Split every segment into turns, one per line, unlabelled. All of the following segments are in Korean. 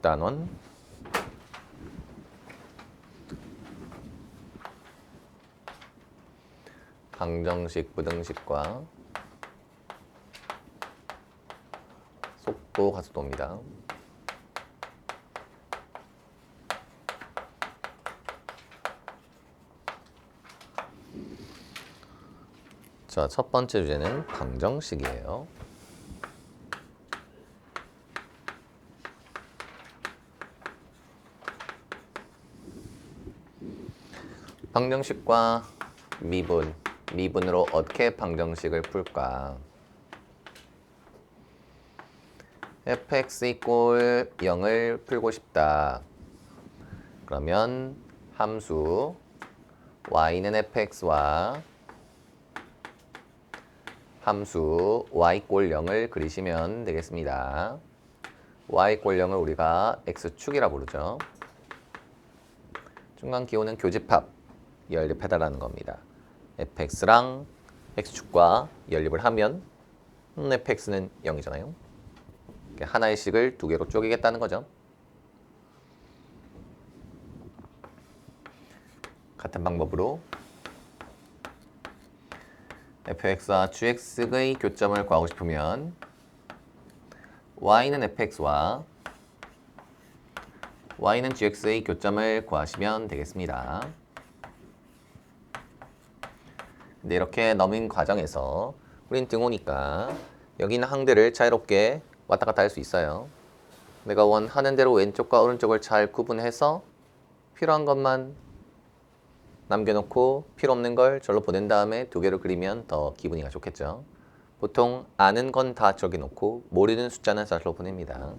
단원 방정식, 부등식과 속도, 가속도입니다. 자, 첫 번째 주제는 방정식이에요. 방정식과 미분으로 어떻게 방정식을 풀까? fx 이꼴 0을 풀고 싶다. 그러면 함수 y는 fx와 함수 y꼴 0을 그리시면 되겠습니다. y꼴 0을 우리가 x축이라 부르죠. 중간 기호는 교집합, 연립해달라는 겁니다. fx랑 x축과 연립을 하면 fx는 0이잖아요. 하나의 식을 두 개로 쪼개겠다는 거죠. 같은 방법으로 fx와 gx의 교점을 구하고 싶으면 y는 fx와 y는 gx의 교점을 구하시면 되겠습니다. 근데 이렇게 넘은 과정에서 우린 등호니까 여기 있는 항들을 자유롭게 왔다 갔다 할 수 있어요. 내가 원하는 대로 왼쪽과 오른쪽을 잘 구분해서 필요한 것만 남겨놓고 필요 없는 걸 절로 보낸 다음에 두 개로 그리면 더 기분이 좋겠죠. 보통 아는 건 다 적어놓고 모르는 숫자는 절로 보냅니다.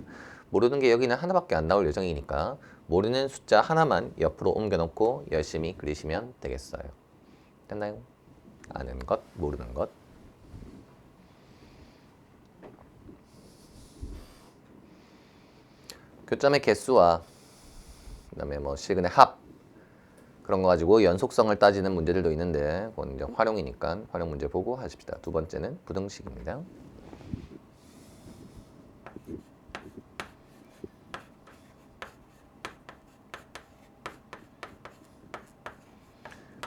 모르는 게 여기는 하나밖에 안 나올 예정이니까 모르는 숫자 하나만 옆으로 옮겨놓고 열심히 그리시면 되겠어요. 됐나요? 아는 것, 모르는 것. 교점의 개수와 그다음에 뭐 시그널 합 그런 거 가지고 연속성을 따지는 문제들도 있는데 그건 이제 활용이니까 활용 문제 보고 하십시다. 두 번째는 부등식입니다.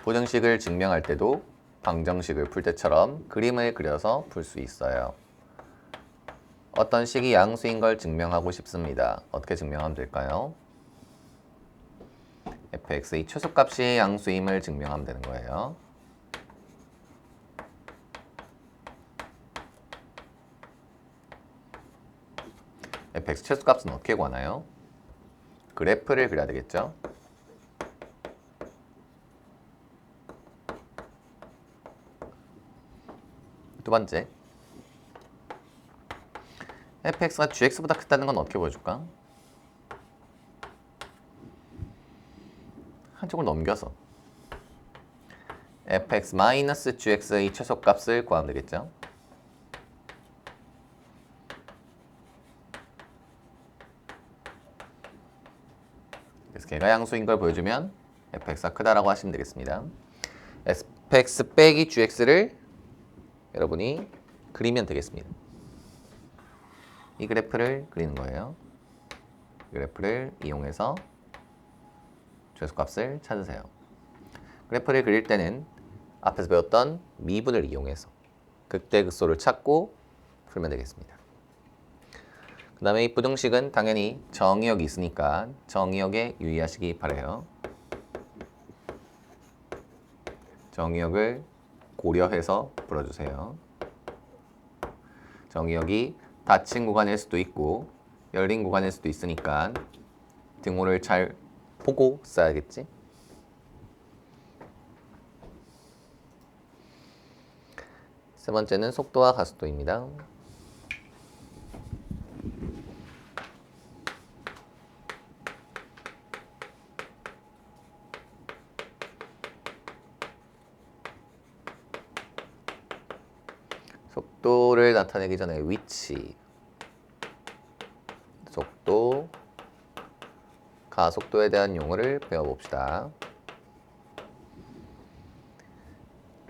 부등식을 증명할 때도 방정식을 풀 때처럼 그림을 그려서 풀 수 있어요. 어떤 식이 양수인 걸 증명하고 싶습니다. 어떻게 증명하면 될까요? fx의 최소값이 양수임을 증명하면 되는 거예요. fx 최소값은 어떻게 구하나요? 그래프를 그려야 되겠죠? 두 번째, fx가 gx보다 크다는 건 어떻게 보여줄까? 한쪽을 넘겨서 fx-gx의 최소값을 구하면 되겠죠? 그래서 걔가 양수인 걸 보여주면 fx가 크다라고 하시면 되겠습니다. fx 빼기 gx를 여러분이 그리면 되겠습니다. 이 그래프를 그리는 거예요. 이 그래프를 이용해서 최소값을 찾으세요. 그래프를 그릴 때는 앞에서 배웠던 미분을 이용해서 극대극소를 찾고 풀면 되겠습니다. 그 다음에 이 부등식은 당연히 정의역이 있으니까 정의역에 유의하시기 바라요. 정의역을 고려해서 풀어주세요. 정의역이 닫힌 구간일 수도 있고 열린 구간일 수도 있으니까 등호를 잘 보고 써야겠지? 세 번째는 속도와 가속도입니다. 속도를 나타내기 전에 위치, 속도, 가속도에 대한 용어를 배워봅시다.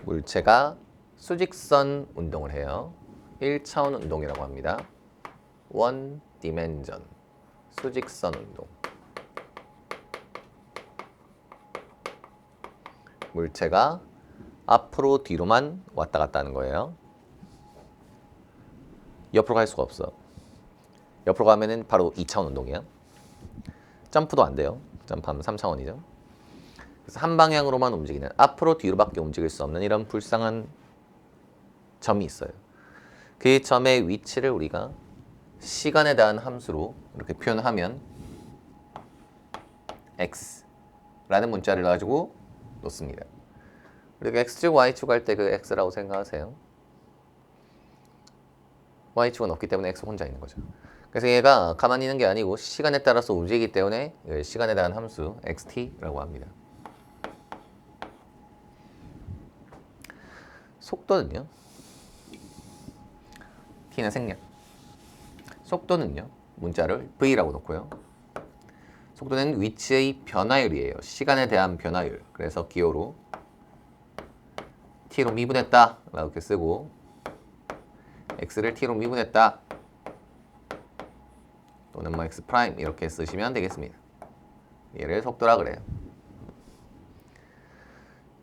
물체가 수직선 운동을 해요. 1차원 운동이라고 합니다. 원 디멘전, 수직선 운동. 물체가 앞으로 뒤로만 왔다 갔다 하는 거예요. 옆으로 갈 수가 없어. 옆으로 가면은 바로 2차원 운동이야. 점프도 안 돼요. 점프하면 3차원이죠. 그래서 한 방향으로만 움직이는, 앞으로 뒤로밖에 움직일 수 없는 이런 불쌍한 점이 있어요. 그 점의 위치를 우리가 시간에 대한 함수로 이렇게 표현하면 x라는 문자를 가지고 놓습니다. 그리고 x축, y축 할 때 그 x라고 생각하세요. y축은 없기 때문에 x 혼자 있는 거죠. 그래서 얘가 가만히 있는 게 아니고 시간에 따라서 움직이기 때문에 시간에 대한 함수 xt라고 합니다. 속도는요? t는 생략. 속도는요? 문자를 v라고 놓고요. 속도는 위치의 변화율이에요. 시간에 대한 변화율. 그래서 기호로 t로 미분했다 라고 이렇게 쓰고 x를 t로 미분했다 또는 뭐 x 프라임 이렇게 쓰시면 되겠습니다. 얘를 속도라 그래요.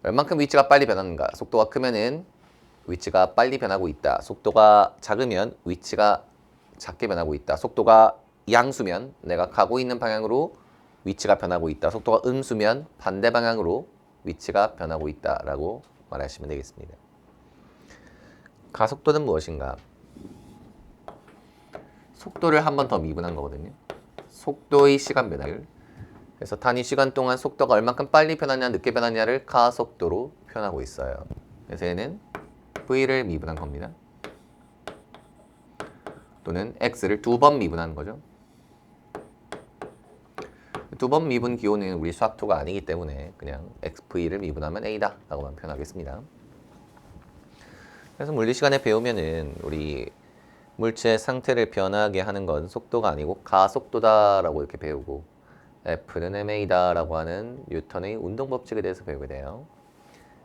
얼만큼 위치가 빨리 변하는가? 속도가 크면은 위치가 빨리 변하고 있다. 속도가 작으면 위치가 작게 변하고 있다. 속도가 양수면 내가 가고 있는 방향으로 위치가 변하고 있다. 속도가 음수면 반대 방향으로 위치가 변하고 있다라고 말하시면 되겠습니다. 가속도는 무엇인가? 속도를 한 번 더 미분한 거거든요. 속도의 시간 변화율. 그래서 단위 시간 동안 속도가 얼만큼 빨리 변하냐 늦게 변하냐를 가속도로 표현하고 있어요. 그래서 얘는 v를 미분한 겁니다. 또는 x를 두 번 미분한 거죠. 두 번 미분 기호는 우리 수학토가 아니기 때문에 그냥 xv를 미분하면 a다 라고만 표현하겠습니다. 그래서 물리 시간에 배우면은 우리 물체의 상태를 변하게 하는 건 속도가 아니고 가속도다 라고 이렇게 배우고 F는 ma다 라고 하는 뉴턴의 운동 법칙에 대해서 배우게 돼요.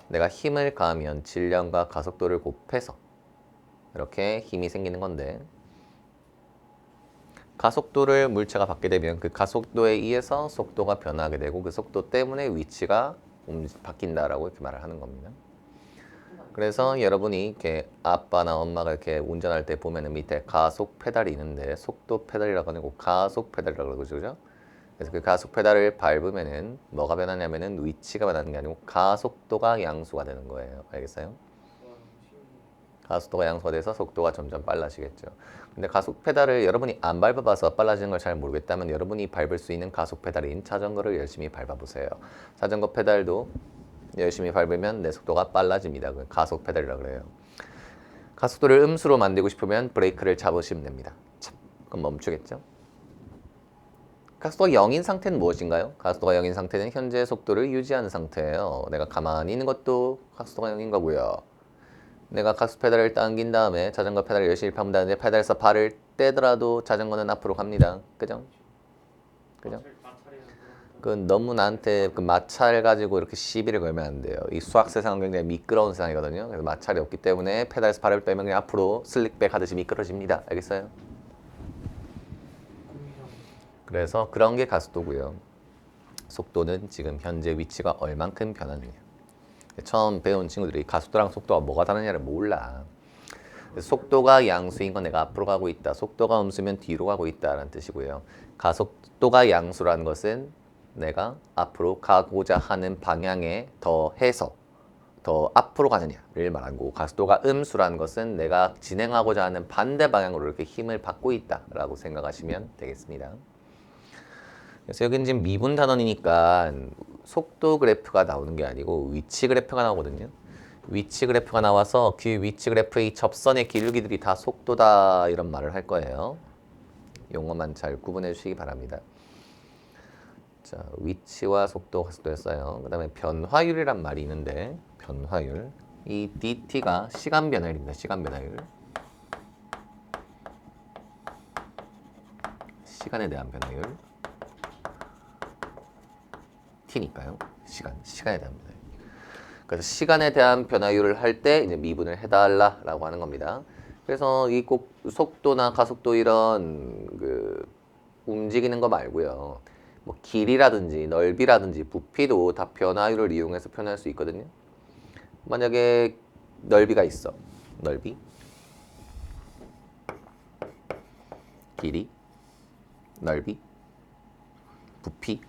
내가 힘을 가하면 질량과 가속도를 곱해서 이렇게 힘이 생기는 건데 가속도를 물체가 받게 되면 그 가속도에 의해서 속도가 변하게 되고 그 속도 때문에 위치가 바뀐다라고 이렇게 말을 하는 겁니다. 그래서 여러분이 이렇게 아빠나 엄마가 이렇게 운전할 때 보면은 밑에 가속 페달이 있는데 속도 페달이라고 하고 가속 페달이라고 그러죠, 그죠? 그래서 그 가속 페달을 밟으면은 뭐가 변하냐면은 위치가 변하는 게 아니고 가속도가 양수가 되는 거예요. 알겠어요? 가속도가 양수가 돼서 속도가 점점 빨라지겠죠. 근데 가속 페달을 여러분이 안 밟아봐서 빨라지는 걸 잘 모르겠다면 여러분이 밟을 수 있는 가속 페달인 자전거를 열심히 밟아보세요. 자전거 페달도 열심히 밟으면 내 속도가 빨라집니다. 가속 페달이라고 그래요. 가속도를 음수로 만들고 싶으면 브레이크를 잡으시면 됩니다. 참, 그럼 멈추겠죠? 가속도가 0인 상태는 무엇인가요? 가속도가 0인 상태는 현재 속도를 유지하는 상태예요. 내가 가만히 있는 것도 가속도가 0인 거고요. 내가 가속 페달을 당긴 다음에 자전거 페달을 열심히 밟는다는데 페달에서 발을 떼더라도 자전거는 앞으로 갑니다. 그죠? 그죠? 그 너무 나한테 그 마찰 가지고 이렇게 시비를 걸면 안 돼요. 이 수학 세상은 굉장히 미끄러운 세상이거든요. 그래서 마찰이 없기 때문에 페달에서 발을 빼면 그냥 앞으로 슬릭백 하듯이 미끄러집니다. 알겠어요? 그래서 그런 게 가속도고요. 속도는 지금 현재 위치가 얼만큼 변하느냐. 처음 배운 친구들이 가속도랑 속도가 뭐가 다르냐를 몰라. 속도가 양수인 건 내가 앞으로 가고 있다. 속도가 음수면 뒤로 가고 있다라는 뜻이고요. 가속도가 양수라는 것은 내가 앞으로 가고자 하는 방향에 더해서 더 앞으로 가느냐를 말하는 거고 가속도가 음수라는 것은 내가 진행하고자 하는 반대 방향으로 이렇게 힘을 받고 있다라고 생각하시면 되겠습니다. 그래서 여기는 지금 미분 단원이니까 속도 그래프가 나오는 게 아니고 위치 그래프가 나오거든요. 위치 그래프가 나와서 그 위치 그래프의 접선의 기울기들이 다 속도다 이런 말을 할 거예요. 용어만 잘 구분해 주시기 바랍니다. 자, 위치와 속도, 가속도였어요. 그 다음에 변화율이란 말이 있는데 변화율 이 dt가 시간 변화율입니다. 시간 변화율 시간에 대한 변화율 t니까요. 시간에 대한 변화율. 그래서 시간에 대한 변화율을 할 때 이제 미분을 해달라라고 하는 겁니다. 그래서 이 꼭 속도나 가속도 이런 그 움직이는 거 말고요. 뭐 길이라든지 넓이라든지 부피도 다 변화율을 이용해서 표현할 수 있거든요. 만약에 넓이가 있어. 넓이, 길이, 넓이, 부피.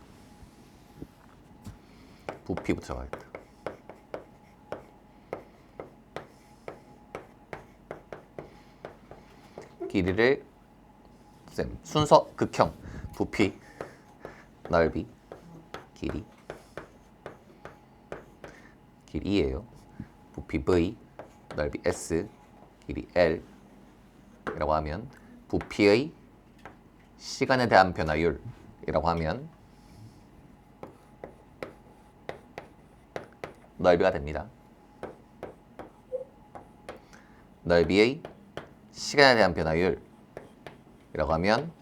부피부터 가겠다. 길이를 순서 극형 부피, 넓이, 길이, 길이 E예요. 부피 V, 넓이 S, 길이 L 이라고 하면 부피의 시간에 대한 변화율이라고 하면 넓이가 됩니다. 넓이의 시간에 대한 변화율이라고 하면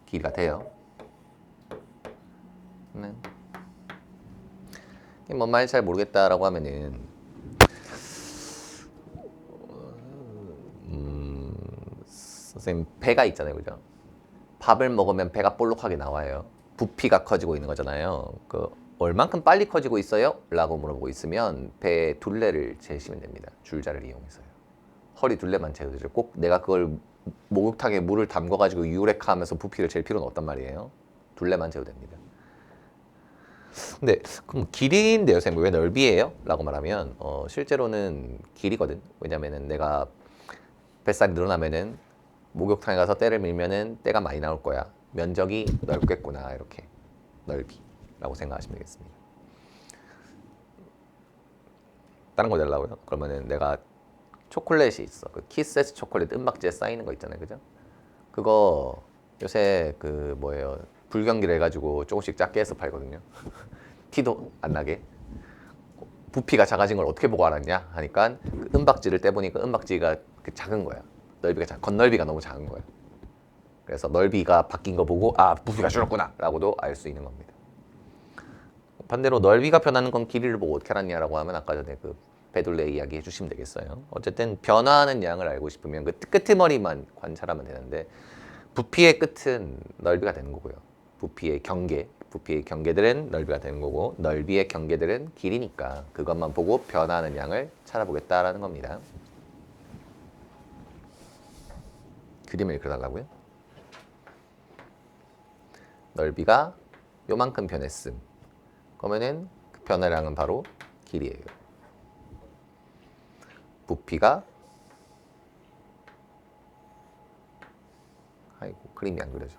길이가 돼요. 뭔 말인지 잘 모르겠다라고 하면은 선생님 배가 있잖아요, 그죠? 밥을 먹으면 배가 볼록하게 나와요. 부피가 커지고 있는 거잖아요. 그 얼만큼 빨리 커지고 있어요? 라고 물어보고 있으면 배 둘레를 재시면 됩니다. 줄자를 이용해서요. 허리 둘레만 재도 되죠. 꼭 내가 그걸 목욕탕에 물을 담궈가지고 유레카 하면서 부피를 잴 필요는 없단 말이에요. 둘레만 재도 됩니다. 근데 그럼 길이인데요, 선생님 왜 넓이에요? 라고 말하면 실제로는 길이거든. 왜냐면은 내가 뱃살이 늘어나면은 목욕탕에 가서 때를 밀면은 때가 많이 나올 거야. 면적이 넓겠구나, 이렇게 넓이라고 생각하시면 되겠습니다. 다른 거 내려고요? 그러면은 내가 초콜릿이 있어. 그 키세스 초콜릿 은박지에 쌓이는 거 있잖아요, 그죠? 그거 요새 그 뭐예요? 불경기를 해가지고 조금씩 작게 해서 팔거든요. 티도 안 나게. 부피가 작아진 걸 어떻게 보고 알았냐 하니까 그 은박지를 떼보니까 은박지가 작은 거야. 겉넓이가 너무 작은 거야. 그래서 넓이가 바뀐 거 보고 아, 부피가 줄었구나 라고도 알 수 있는 겁니다. 반대로 넓이가 변하는 건 길이를 보고 어떻게 알았냐라고 하면 아까 전에 그 배둘레 이야기 해주시면 되겠어요. 어쨌든 변화하는 양을 알고 싶으면 그 끄트머리만 관찰하면 되는데 부피의 끝은 넓이가 되는 거고요. 부피의 경계들은 넓이가 되는 거고 넓이의 경계들은 길이니까 그것만 보고 변화하는 양을 찾아보겠다라는 겁니다. 그림을 그려달라고요? 넓이가 요만큼 변했음. 그러면은 그 변화량은 바로 길이에요. 부피가 아이고 그림이 안 그려져.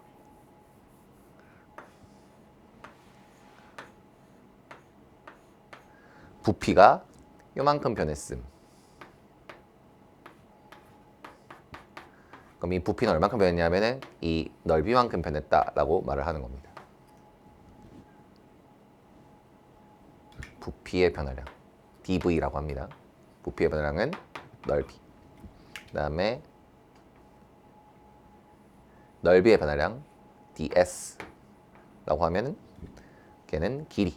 부피가 요만큼 변했음. 그럼 이 부피는 얼만큼 변했냐면은 이 넓이만큼 변했다라고 말을 하는 겁니다. 부피의 변화량 dv라고 합니다. 부피의 변화량은 넓이. 그다음에 넓이의 변화량 ds라고 하면은 걔는 길이.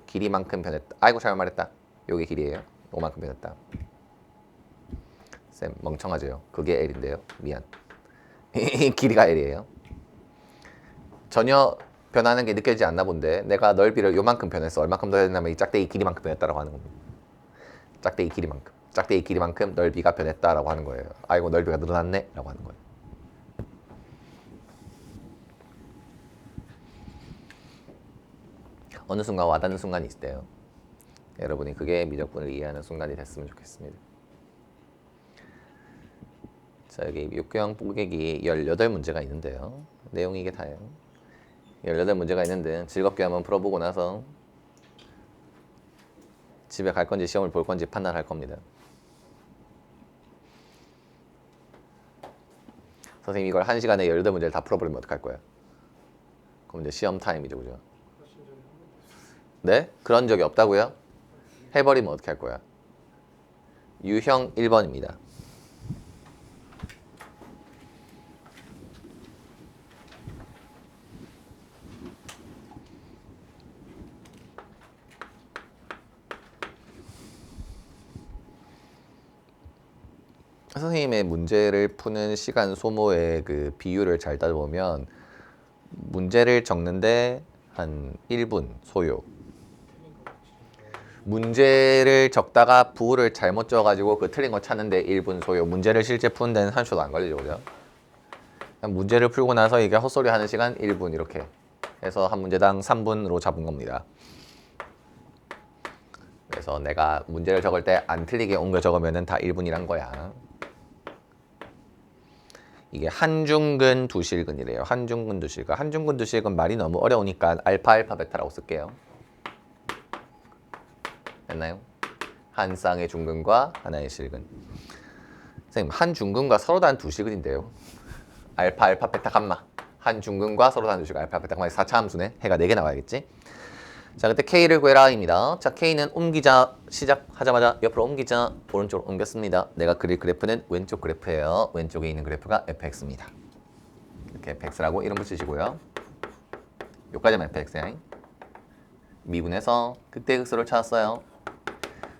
길이만큼 변했다. 아이고 잘못 말했다. 요게 길이에요. 요만큼 변했다. 쌤 멍청하죠. 그게 L인데요. 미안. 길이가 L이에요. 전혀 변하는 게 느껴지지 않나 본데 내가 넓이를 요만큼 변했어. 얼만큼 더 했냐면 이 짝대기 길이만큼 변했다라고 하는 겁니다. 짝대기 길이만큼 넓이가 변했다라고 하는 거예요. 아이고 넓이가 늘어났네 라고 하는 거예요. 어느 순간 와닿는 순간이 있을 때요. 여러분이 그게 미적분을 이해하는 순간이 됐으면 좋겠습니다. 자, 여기 육교형 뽀개기 18문제가 있는데요. 내용이 이게 다예요. 18문제가 있는데 즐겁게 한번 풀어보고 나서 집에 갈 건지 시험을 볼 건지 판단할 겁니다. 선생님 이걸 1시간에 18문제를 다 풀어버리면 어떡할 거야? 그럼 이제 시험 타임이죠, 그죠? 네? 그런 적이 없다고요? 해버리면 어떻게 할 거야? 유형 1번입니다. 선생님의 문제를 푸는 시간 소모의 그 비율을 잘 따져보면 문제를 적는데 한 1분 소요. 문제를 적다가 부호를 잘못 적어가지고 그 틀린 거 찾는데 1분 소요. 문제를 실제 푸는 데는 1초도 안 걸리죠, 그죠? 그냥 문제를 풀고 나서 이게 헛소리 하는 시간 1분 이렇게 해서 한 문제당 3분으로 잡은 겁니다. 그래서 내가 문제를 적을 때 안 틀리게 옮겨 적으면 다 1분이란 거야. 이게 한중근 두실근이래요. 한중근 두실근. 한중근 두실근 말이 너무 어려우니까 알파 알파 베타라고 쓸게요. 됐나요? 한 쌍의 중근과 하나의 실근. 선생님, 한 중근과 서로 다른 두 실근인데요. 알파 알파 베타 감마. 한 중근과 서로 다른 두 실근 알파 베타 감마. 4차 함수네. 해가 4개 나와야겠지? 자, 그때 K를 구해라입니다. 자, K는 옮기자. 시작하자마자 옆으로 옮기자. 오른쪽으로 옮겼습니다. 내가 그릴 그래프는 왼쪽 그래프예요. 왼쪽에 있는 그래프가 fx입니다. 이렇게 fx라고 이름 붙이시고요. 여기까지만 fx야. 미분해서 극대극소를 찾았어요.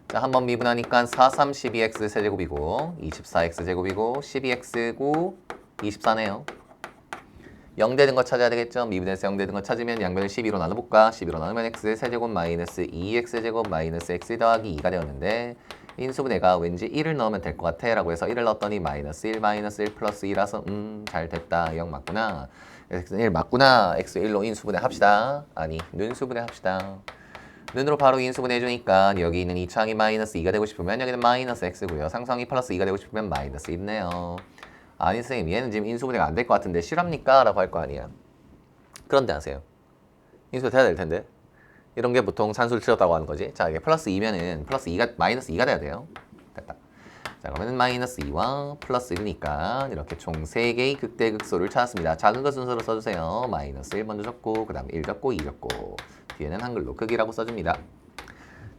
자, 한번 미분하니까 4, 3, 12x 세제곱이고 24x 제곱이고 12x고 24네요. 0 되는 거 찾아야 되겠죠? 미분해서 0 되는 거 찾으면 양변을 12로 나눠볼까? 12로 나누면 x 세제곱 마이너스 2x 제곱 마이너스 x 더하기 2가 되었는데 인수분해가 왠지 1을 넣으면 될 것 같아 라고 해서 1을 넣었더니 마이너스 1 마이너스 1 플러스 2라서 잘 됐다. 0 맞구나. x 1 맞구나. x 1로 인수분해 합시다. 아니 눈수분해 합시다. 눈으로 바로 인수분해 해주니까 여기 있는 이 창이 마이너스 2가 되고 싶으면 여기는 마이너스 x고요. 상성이 플러스 2가 되고 싶으면 마이너스 1네요. 아니 선생님 얘는 지금 인수분해가 안 될 것 같은데 실합니까? 라고 할 거 아니야. 그런데 하세요. 인수분해 돼야 될 텐데. 이런 게 보통 산수를 치렀다고 하는 거지. 자, 이게 플러스 2면은 플러스 2가 마이너스 2가 돼야 돼요. 됐다. 자, 그러면 마이너스 2와 플러스 1이니까 이렇게 총 3개의 극대극소를 찾았습니다. 작은 거 순서로 써주세요. 마이너스 1 먼저 적고 그 다음에 1 적고 2 적고 뒤에는 한글로 크기라고 써줍니다.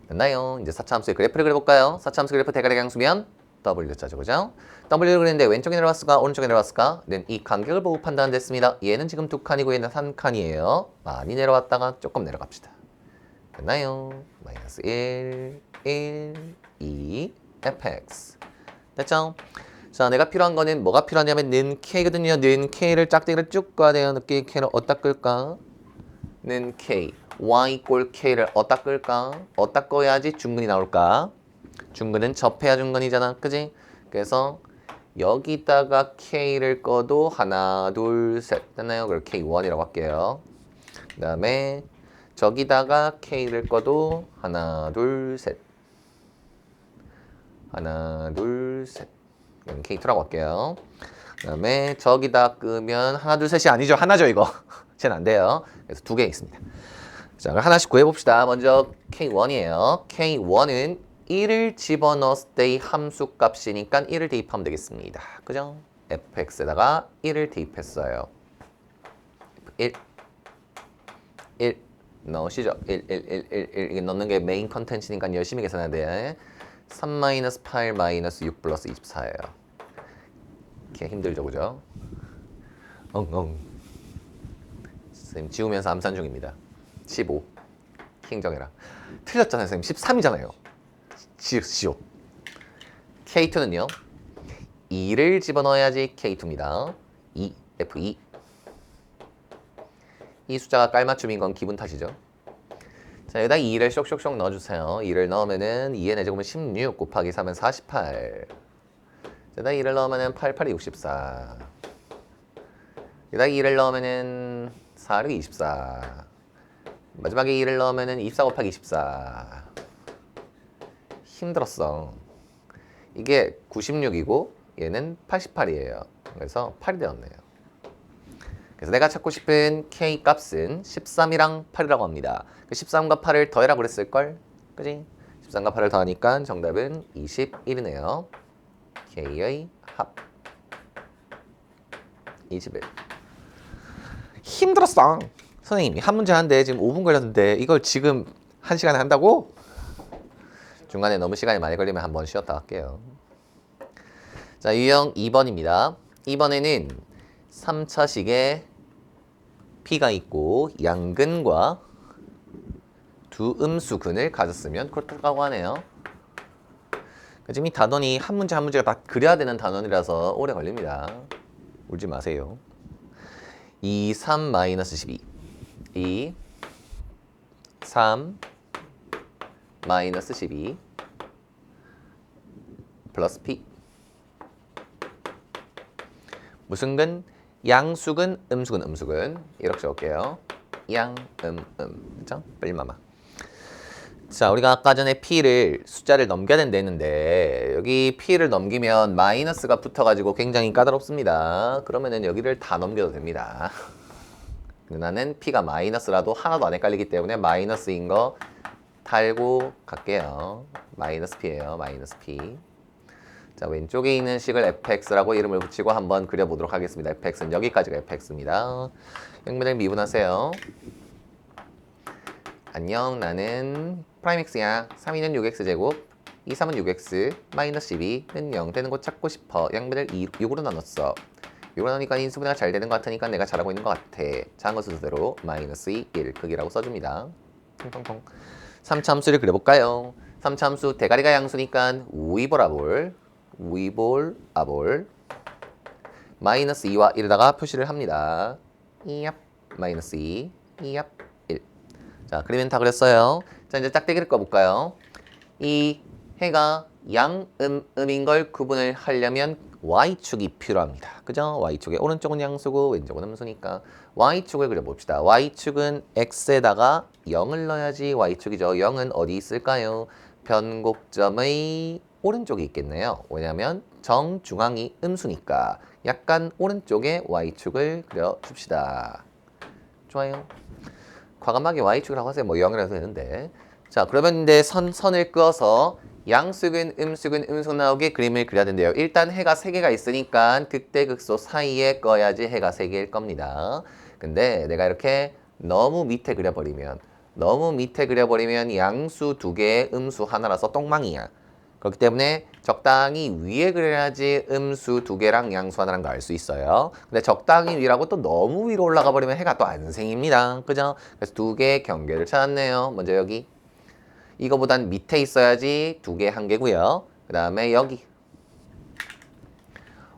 됐나요? 이제 4차 함수의 그래프를 그려볼까요? 4차 함수 그래프 대괄의 양수면 W자죠, 그죠? W를 그리는데 왼쪽에 내려왔을까? 오른쪽에 내려왔을까? 이 간격을 보고 판단됐습니다. 얘는 지금 2칸이고 얘는 1칸이에요. 많이 내려왔다가 조금 내려갑시다. 됐나요? 마이너스 1, 2, fx. 됐죠? 자, 내가 필요한 거는 뭐가 필요하냐면 는 k거든요. 는 k를 짝대기를 쭉 꺼야 돼요. 느끼 k를 어디다 끌까? 는 k. y 꼴 k를 어디다 끌까? 어디다 꺼야지 중근이 나올까? 중근은 접해야 중근이잖아. 그지? 그래서 여기다가 k를 꺼도 하나, 둘, 셋. 됐나요? 그걸 k1이라고 할게요. 그 다음에 저기다가 k를 꺼도 하나, 둘, 셋. 하나, 둘, 셋. 이건 k2라고 할게요. 그 다음에 저기다 끄면 하나, 둘, 셋이 아니죠. 하나죠, 이거. 쟤는 안 돼요. 그래서 2개 있습니다. 자, 그럼 하나씩 구해봅시다. 먼저 k1이에요. k1은 1을 집어넣었을 때의 함수 값이니까 1을 대입하면 되겠습니다. 그죠? fx에다가 1을 대입했어요. 1 넣으시죠. 1 이게 넣는 게 메인 컨텐츠니까 열심히 계산해야 돼. 3-8-6 플러스 24예요. 이렇게 힘들죠, 그죠? 엉엉. 선생님 지우면서 암산 중입니다. 15. 킹정해라. 틀렸잖아요, 선생님. 13이잖아요. 지우. K2는요. 2를 집어넣어야지 K2입니다. 2, F2. 이 숫자가 깔맞춤인 건 기분 탓이죠. 자, 여기다 2를 쇽쇽쇽 넣어주세요. 2를 넣으면은 2의 4제곱은 16 곱하기 3은 48. 여기다 2를 넣으면은 8, 8이 64. 여기다 2를 넣으면은 4, 6이 24. 마지막에 2를 넣으면은 24 곱하기 24. 힘들었어. 이게 96이고 얘는 88이에요. 그래서 8이 되었네요. 그래서 내가 찾고 싶은 K 값은 13이랑 8이라고 합니다. 그 13과 8을 더해라고 그랬을걸? 그지? 13과 8을 더하니까 정답은 21이네요. K의 합 21. 힘들었어. 선생님이 한 문제 하는데 지금 5분 걸렸는데 이걸 지금 1시간에 한다고? 중간에 너무 시간이 많이 걸리면 한번 쉬었다 할게요. 자, 유형 2번입니다. 2번에는 3차식에 P가 있고 양근과 두 음수근을 가졌으면 그렇다고 하네요. 지금 이 단원이 한 문제 한 문제가 다 그려야 되는 단원이라서 오래 걸립니다. 울지 마세요. 2, 3 마이너스 12. 2, 3 마이너스 12 플러스 P. 무슨 근? 양수근, 음수근, 음수근. 이렇게 적을게요. 양, 그죠? 뿔마마. 자, 우리가 아까 전에 P를 숫자를 넘겨야 된다 했는데 여기 P를 넘기면 마이너스가 붙어가지고 굉장히 까다롭습니다. 그러면은 여기를 다 넘겨도 됩니다. 나는 P가 마이너스라도 하나도 안 헷갈리기 때문에 마이너스인 거 달고 갈게요. 마이너스 P예요. 마이너스 P. 자, 왼쪽에 있는 식을 fx라고 이름을 붙이고 한번 그려보도록 하겠습니다. fx는 여기까지가 fx입니다. 영면을 미분하세요. 안녕, 나는 프라임 x야. 3는 6x제곱, 2, 3은 6x, 마이너스 12는 0 되는 거 찾고 싶어. 양면을 6으로 나눴어. 6으로 나누니까 인수분해가 잘 되는 것 같으니까 내가 잘하고 있는 것 같아. 작은 순서대로 마이너스 1 크기라고 써줍니다. 통통통. 3차 함수를 그려볼까요? 3차 함수 대가리가 양수니까 위볼아볼, 아볼 마이너스 2와 1에다가 표시를 합니다. 이압 마이너스 2, 이압 1. 자, 그리면 다 그렸어요. 자, 이제 짝대기를 꺼볼까요? 이 해가 음인 걸 구분을 하려면 y축이 필요합니다. 그죠? y축의 오른쪽은 양수고 왼쪽은 음수니까 y축을 그려봅시다. y축은 x에다가 0을 넣어야지 y축이죠. 0은 어디 있을까요? 변곡점의 오른쪽에 있겠네요. 왜냐하면 정중앙이 음수니까 약간 오른쪽에 y축을 그려줍시다. 좋아요. 과감하게 y축이라고 하세요. 뭐 0이라고 해도 되는데. 자, 그러면 이제 선을 그어서 양수근, 음수 나오게 그림을 그려야 된대요. 일단 해가 3개가 있으니까 극대극소 사이에 꺼야지 해가 3개일 겁니다. 근데 내가 이렇게 너무 밑에 그려버리면 양수 2개에 음수 하나라서 똥망이야. 그렇기 때문에 적당히 위에 그려야지 음수 2개랑 양수 하나랑 거 알 수 있어요. 근데 적당히 위라고 또 너무 위로 올라가 버리면 해가 또 안 생깁니다. 그죠? 그래서 2개의 경계를 찾았네요. 먼저 여기. 이거보단 밑에 있어야지 2개 한 개고요. 그 다음에 여기.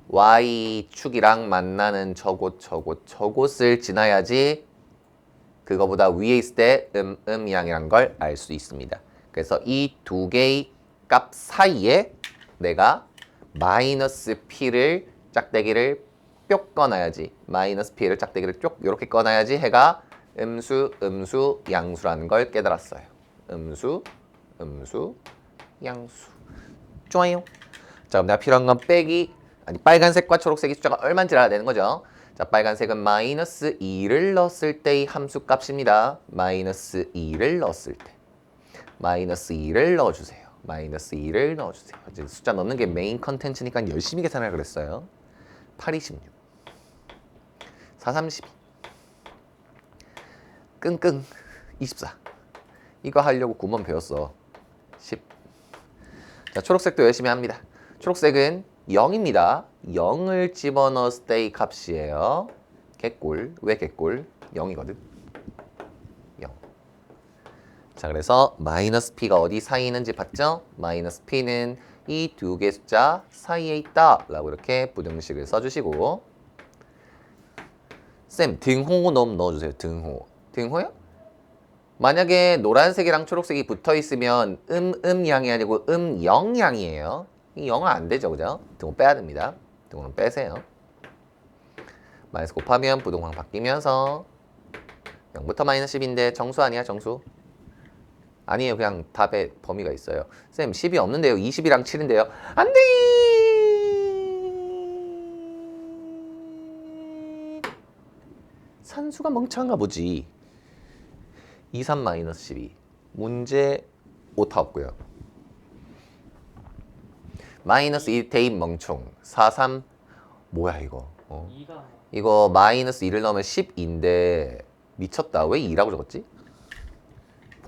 Y축이랑 만나는 저곳을 지나야지 그거보다 위에 있을 때 양이란 걸 알 수 있습니다. 그래서 이 2개의 값 사이에 내가 마이너스 P를 짝대기를 뿅 꺼놔야지. 마이너스 P를 짝대기를 쭉 이렇게 꺼놔야지 해가 음수, 양수라는 걸 깨달았어요. 음수, 양수. 좋아요. 자, 그럼 내가 필요한 건 빨간색과 초록색의 숫자가 얼마인지 알아야 되는 거죠. 자, 빨간색은 마이너스 2를 넣었을 때의 함수 값입니다. 마이너스 2를 넣었을 때. 마이너스 2를 넣어주세요. 마이너스 2를 넣어주세요. 이제 숫자 넣는 게 메인 컨텐츠니까 열심히 계산을 그랬어요. 8, 26. 4, 32. 끙끙. 24. 이거 하려고 9번 배웠어. 10. 자, 초록색도 열심히 합니다. 초록색은 0입니다. 0을 집어넣었을 때의 값이에요. 개꿀. 왜 개꿀? 0이거든. 0. 자, 그래서 마이너스 P가 어디 사이에 있는지 봤죠? 마이너스 P는 이 2개 숫자 사이에 있다 라고 이렇게 부등식을 써주시고 쌤, 등호 넣어주세요. 등호요? 만약에 노란색이랑 초록색이 붙어있으면 양이 아니고 영양이에요. 이 0은 안 되죠, 그죠? 등호 빼야 됩니다. 등호는 빼세요. 마이너스 곱하면 부동항 바뀌면서 0부터 마이너스 10인데 정수 아니야, 정수? 아니에요, 그냥 답에 범위가 있어요. 쌤, 10이 없는데요. 20이랑 7인데요. 안 돼! 산수가 멍청한가 보지. 2, 3 마이너스 12. 문제 오타 없고요. 마이너스 1 대입 멍충. 4, 3 뭐야 이거? 이거 마이너스 2를 넣으면 10인데 미쳤다. 왜 2라고 적었지?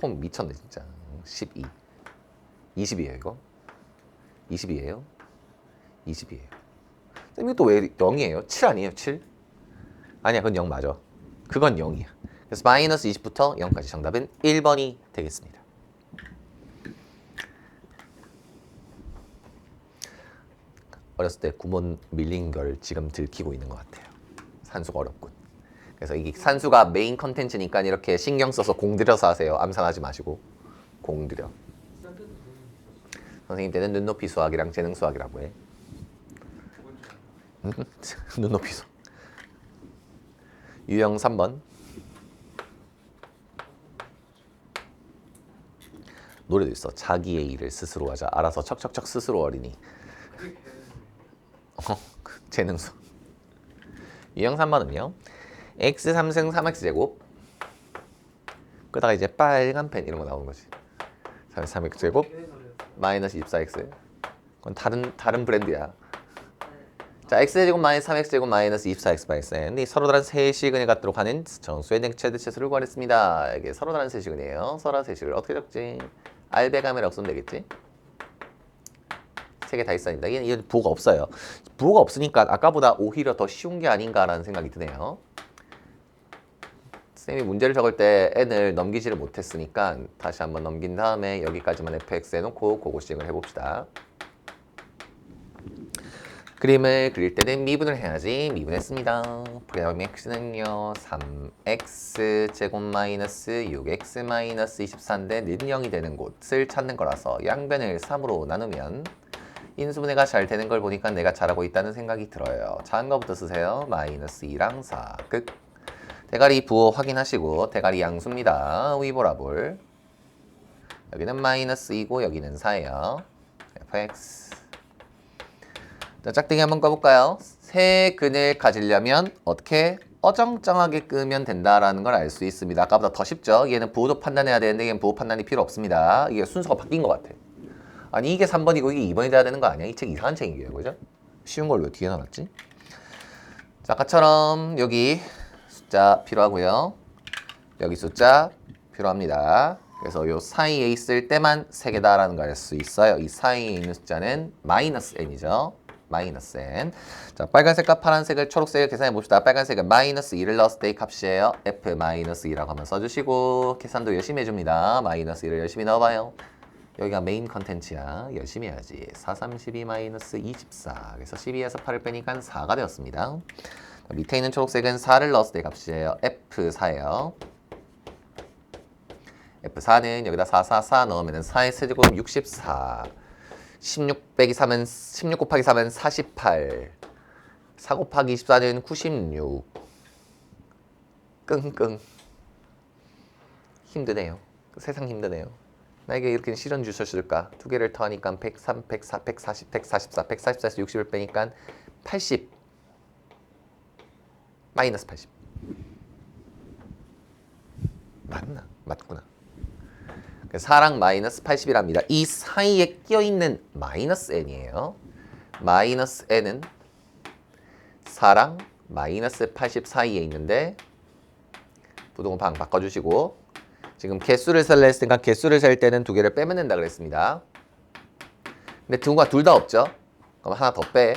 폼 미쳤네 진짜. 12. 20이에요 이거? 20이에요? 20이에요. 쌤 이거 또 왜 0이에요? 7 아니에요? 7? 아니야 그건 0 맞아. 그건 0이야. 그래서 마이너스 20부터 0까지 정답은 1번이 되겠습니다. 어렸을 때 구몬 밀린 걸 지금 들키고 있는 것 같아요. 산수가 어렵군. 그래서 이게 산수가 메인 컨텐츠니까 이렇게 신경 써서 공들여서 하세요. 암산하지 마시고 공들여. 선생님 때는 눈높이 수학이랑 재능 수학이라고 해. 눈높이 수학. 유형 3번. 노래도 있어. 자기의 일을 스스로 하자. 알아서 척척척 스스로 어리니. 재능 수학. 유형 3번은요. x 3승 3x 제곱 그러다가 이제 빨간 펜 이런 거 나오는 거지. 3x 제곱 마이너스 24x. 그건 다른 브랜드야. 자, x제곱 마이너스 3x제곱 마이너스 24x 발생. 서로 다른 세시근에 갖도록 하는 정수의 최대치수를 구하랬습니다. 이게 서로 다른 세시근이에요. 서로 다른 세시근을 어떻게 적지? 알베가메라고 쓰면 되겠지? 세 개 다 있어야 된다. 얘는 부호가 없어요. 부호가 없으니까 아까보다 오히려 더 쉬운 게 아닌가라는 생각이 드네요. 쌤이 문제를 적을 때 n을 넘기지를 못했으니까 다시 한번 넘긴 다음에 여기까지만 fx 해놓고 그거 시행을 해봅시다. 그림을 그릴 때는 미분을 해야지. 미분했습니다. 그다음 x는요 3x 제곱 마이너스 6x 마이너스 24인데 는 0이 되는 곳을 찾는 거라서 양변을 3으로 나누면 인수분해가 잘 되는 걸 보니까 내가 잘하고 있다는 생각이 들어요. 작은 거부터 쓰세요. 마이너스 2랑 4 극. 대가리 부호 확인하시고 대가리 양수입니다. 위보라볼. 여기는 마이너스 2고 여기는 4예요. fx. 자, 짝대기 한번 꺼볼까요? 세 근을 가지려면 어떻게 어정쩡하게 끄면 된다라는 걸 알 수 있습니다. 아까보다 더 쉽죠? 얘는 부호도 판단해야 되는데 얘는 부호 판단이 필요 없습니다. 이게 순서가 바뀐 것 같아. 아니 이게 3번이고 이게 2번이 돼야 되는 거 아니야? 이 책 이상한 책이에요. 그죠? 쉬운 걸 왜 뒤에 놔놨지? 자, 아까처럼 여기 숫자 필요하고요. 여기 숫자 필요합니다. 그래서 요 사이에 있을 때만 3개다라는 걸 알 수 있어요. 이 사이에 있는 숫자는 마이너스 n이죠. 마이너스 n. 자, 빨간색과 파란색을 초록색을 계산해 봅시다. 빨간색은 마이너스 2를 넣었을 때의 값이에요. f 마이너스 2라고 한번 써주시고 계산도 열심히 해줍니다. 마이너스 2를 열심히 넣어봐요. 여기가 메인 컨텐츠야. 열심히 해야지. 4, 3, 12 마이너스 24. 그래서 12에서 8을 빼니까 4가 되었습니다. 자, 밑에 있는 초록색은 4를 넣었을 때 값이에요. f4예요. f4는 여기다 4, 4, 4 넣으면 4의 세제곱 64. 16 빼기 3은 16 곱하기 3은 48. 4 곱하기 24는 96. 끙끙. 힘드네요. 세상 힘드네요. 나에게 이렇게 실현 주셨을까? 두 개를 더하니까 103, 104, 140, 144, 144에서 60을 빼니까 80. 마이너스 80. 맞나? 맞구나. 4랑 마이너스 80이랍니다. 이 사이에 끼어있는 마이너스 n이에요. 마이너스 n은 4랑 마이너스 80 사이에 있는데 부동방 바꿔주시고 지금 개수를 셀라 했으니까 개수를 셀 때는 두 개를 빼면 된다 그랬습니다. 근데 두가 둘 다 없죠? 그럼 하나 더 빼.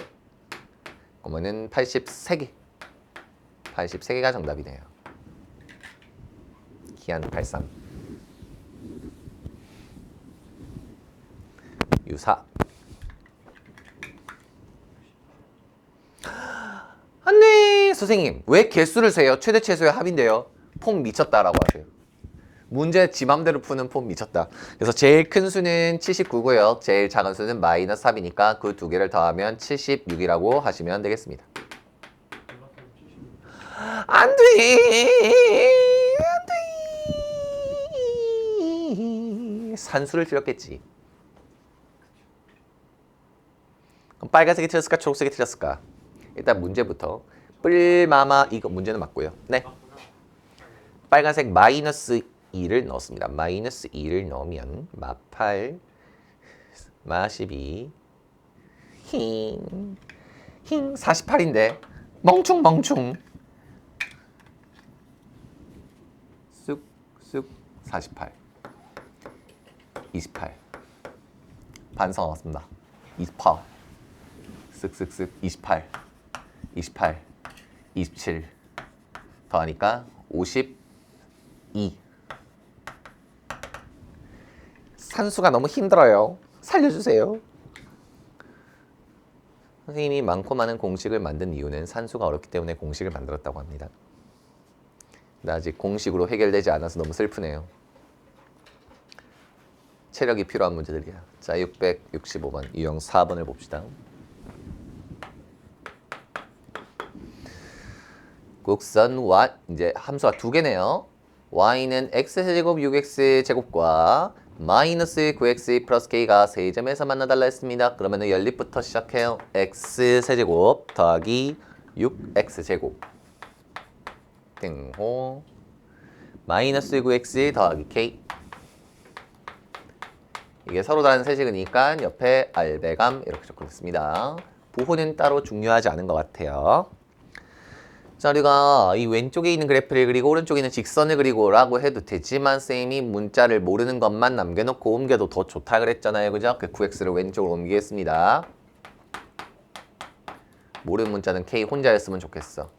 그러면은 83개. 83개가 정답이네요. 기한 83. 유사. 안돼 선생님 왜 개수를 세요? 최대 최소의 합인데요. 폼 미쳤다라고 하세요. 문제 지 맘대로 푸는 폼 미쳤다. 그래서 제일 큰 수는 79고요. 제일 작은 수는 마이너스 3이니까 그 두 개를 더하면 76이라고 하시면 되겠습니다. 안돼 안돼 산수를 틀렸겠지. 그럼 빨간색이 틀렸을까? 초록색이 틀렸을까? 일단 문제부터 뿔마마 이거 문제는 맞고요. 네. 빨간색 마이너스 2를 넣었습니다. 마이너스 2를 넣으면 마8 마12 힝 48인데 멍충 쑥쑥 48 28 반성 왔습니다. 28 쓱쓱쓱 28 27 더하니까 52. 산수가 너무 힘들어요. 살려주세요. 선생님이 많고 많은 공식을 만든 이유는 산수가 어렵기 때문에 공식을 만들었다고 합니다. 근데 아직 공식으로 해결되지 않아서 너무 슬프네요. 체력이 필요한 문제들이야. 자, 665번 유형 4번을 봅시다. 곡선 y 이제 함수가 두 개네요. y는 x제곱 6x제곱과 마이너스 9x 플러스 k가 세 점에서 만나달라 했습니다. 그러면은 연립부터 시작해요. x세제곱 더하기 6x제곱 등호 마이너스 9x 더하기 k. 이게 서로 다른 세식이니까 옆에 알배감 이렇게 적고 있습니다. 부호는 따로 중요하지 않은 것 같아요. 자, 우리가 이 왼쪽에 있는 그래프를 그리고 오른쪽에 있는 직선을 그리고 라고 해도 되지만 쌤이 문자를 모르는 것만 남겨놓고 옮겨도 더 좋다 그랬잖아요. 그죠? 그 9x를 왼쪽으로 옮기겠습니다. 모르는 문자는 k 혼자였으면 좋겠어.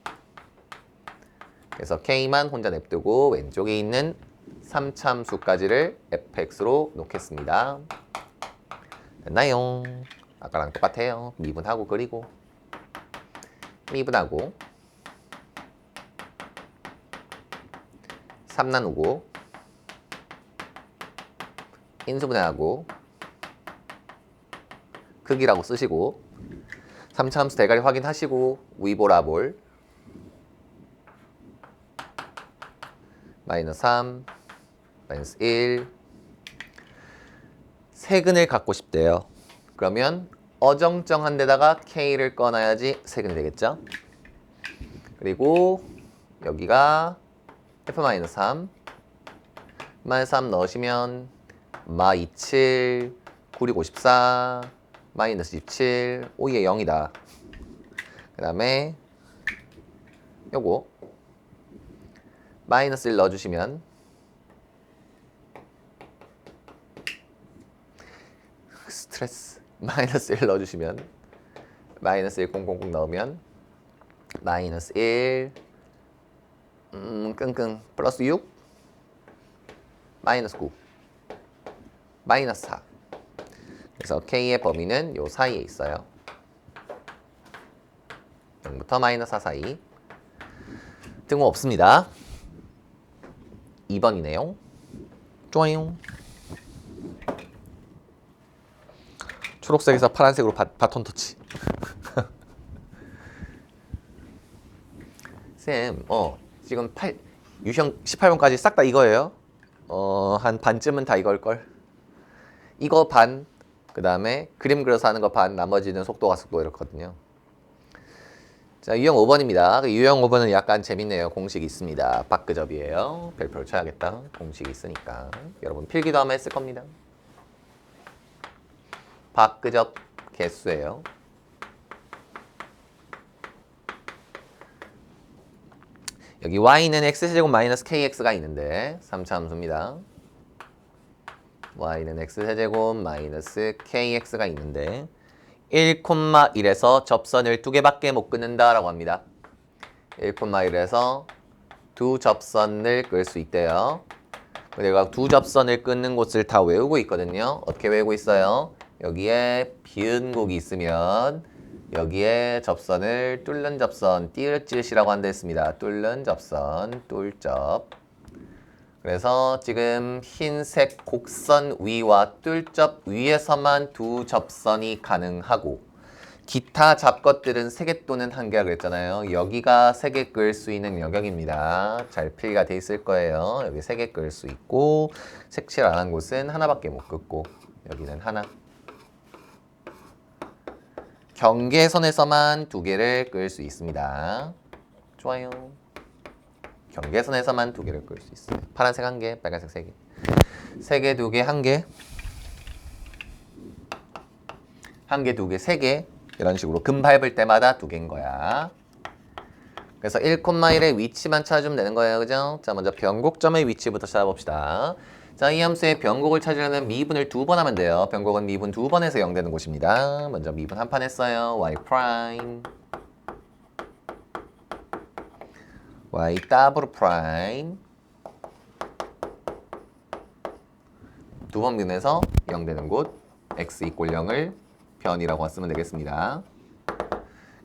그래서 k만 혼자 냅두고 왼쪽에 있는 3참수까지를 fx로 놓겠습니다. 됐나요? 아까랑 똑같아요. 미분하고 그리고 미분하고 3 나누고 인수분해하고 극이라고 쓰시고 3차함수 대가리 확인하시고 위보라볼 마이너스 3 마이너스 1 세근을 갖고 싶대요. 그러면 어정쩡한 데다가 k를 꺼놔야지 세근이 되겠죠. 그리고 여기가 f-3 마이너스 3 넣으시면 마27 9릭 54 마이너스 27 오예 0이다. 그 다음에 요거 마이너스 1 넣어주시면 스트레스 마이너스 1 넣어주시면 마이너스 1 000 넣으면 마이너스 1 끙끙 플러스 6 마이너스 9 마이너스 4. 그래서 k의 범위는 요 사이에 있어요. 0부터 마이너스 4 사이. 등호 없습니다. 2번이네요. 좋아요. 초록색에서 파란색으로 바톤 터치. 쌤, 지금 유형 18번까지 싹 다 이거예요. 한 반쯤은 다 이걸걸. 이거 반, 그 다음에 그림 그려서 하는 거 반, 나머지는 속도가 속도 이렇거든요. 자, 유형 5번입니다. 유형 5번은 약간 재밌네요. 공식이 있습니다. 박근접이에요. 별표를 쳐야겠다. 공식이 있으니까. 여러분 필기도 아마 했을 겁니다. 박근접 개수예요. 여기 y는 x제곱 마이너스 kx가 있는데 3차 함수입니다. y는 x제곱 마이너스 kx가 있는데 1,1에서 접선을 두 개밖에 못 끊는다 라고 합니다. 1,1에서 두 접선을 끌 수 있대요. 내가 두 접선을 끊는 곳을 다 외우고 있거든요. 어떻게 외우고 있어요? 여기에 비은곡이 있으면 여기에 접선을 뚫는 접선, 띠을짓이라고 한다 했습니다. 뚫는 접선, 뚫접. 그래서 지금 흰색 곡선 위와 뚫접 위에서만 두 접선이 가능하고 기타 잡것들은 3개 또는 1개라 그랬잖아요. 여기가 3개 끌 수 있는 영역입니다. 잘 필기가 돼 있을 거예요. 여기 3개 끌 수 있고 색칠 안 한 곳은 하나밖에 못 긋고 여기는 하나. 경계선에서만 2개를 끌 수 있습니다. 좋아요. 경계선에서만 2개를 끌 수 있어요. 파란색 1개, 빨간색 3개. 3개, 2개, 1개. 1개, 2개, 3개. 이런 식으로 금 밟을 때마다 2개인 거야. 그래서 1,1의 위치만 찾아주면 되는 거예요. 그죠? 자, 먼저 변곡점의 위치부터 찾아봅시다. 자, 이 함수의 변곡을 찾으려면 미분을 2번 하면 돼요. 변곡은 미분 2번 해서 0 되는 곳입니다. 먼저 미분 한 판 했어요. y 프라임 y 더블 프라임 2번 미분해서 0 되는 곳 x 이꼴 0을 변이라고 쓰면 되겠습니다.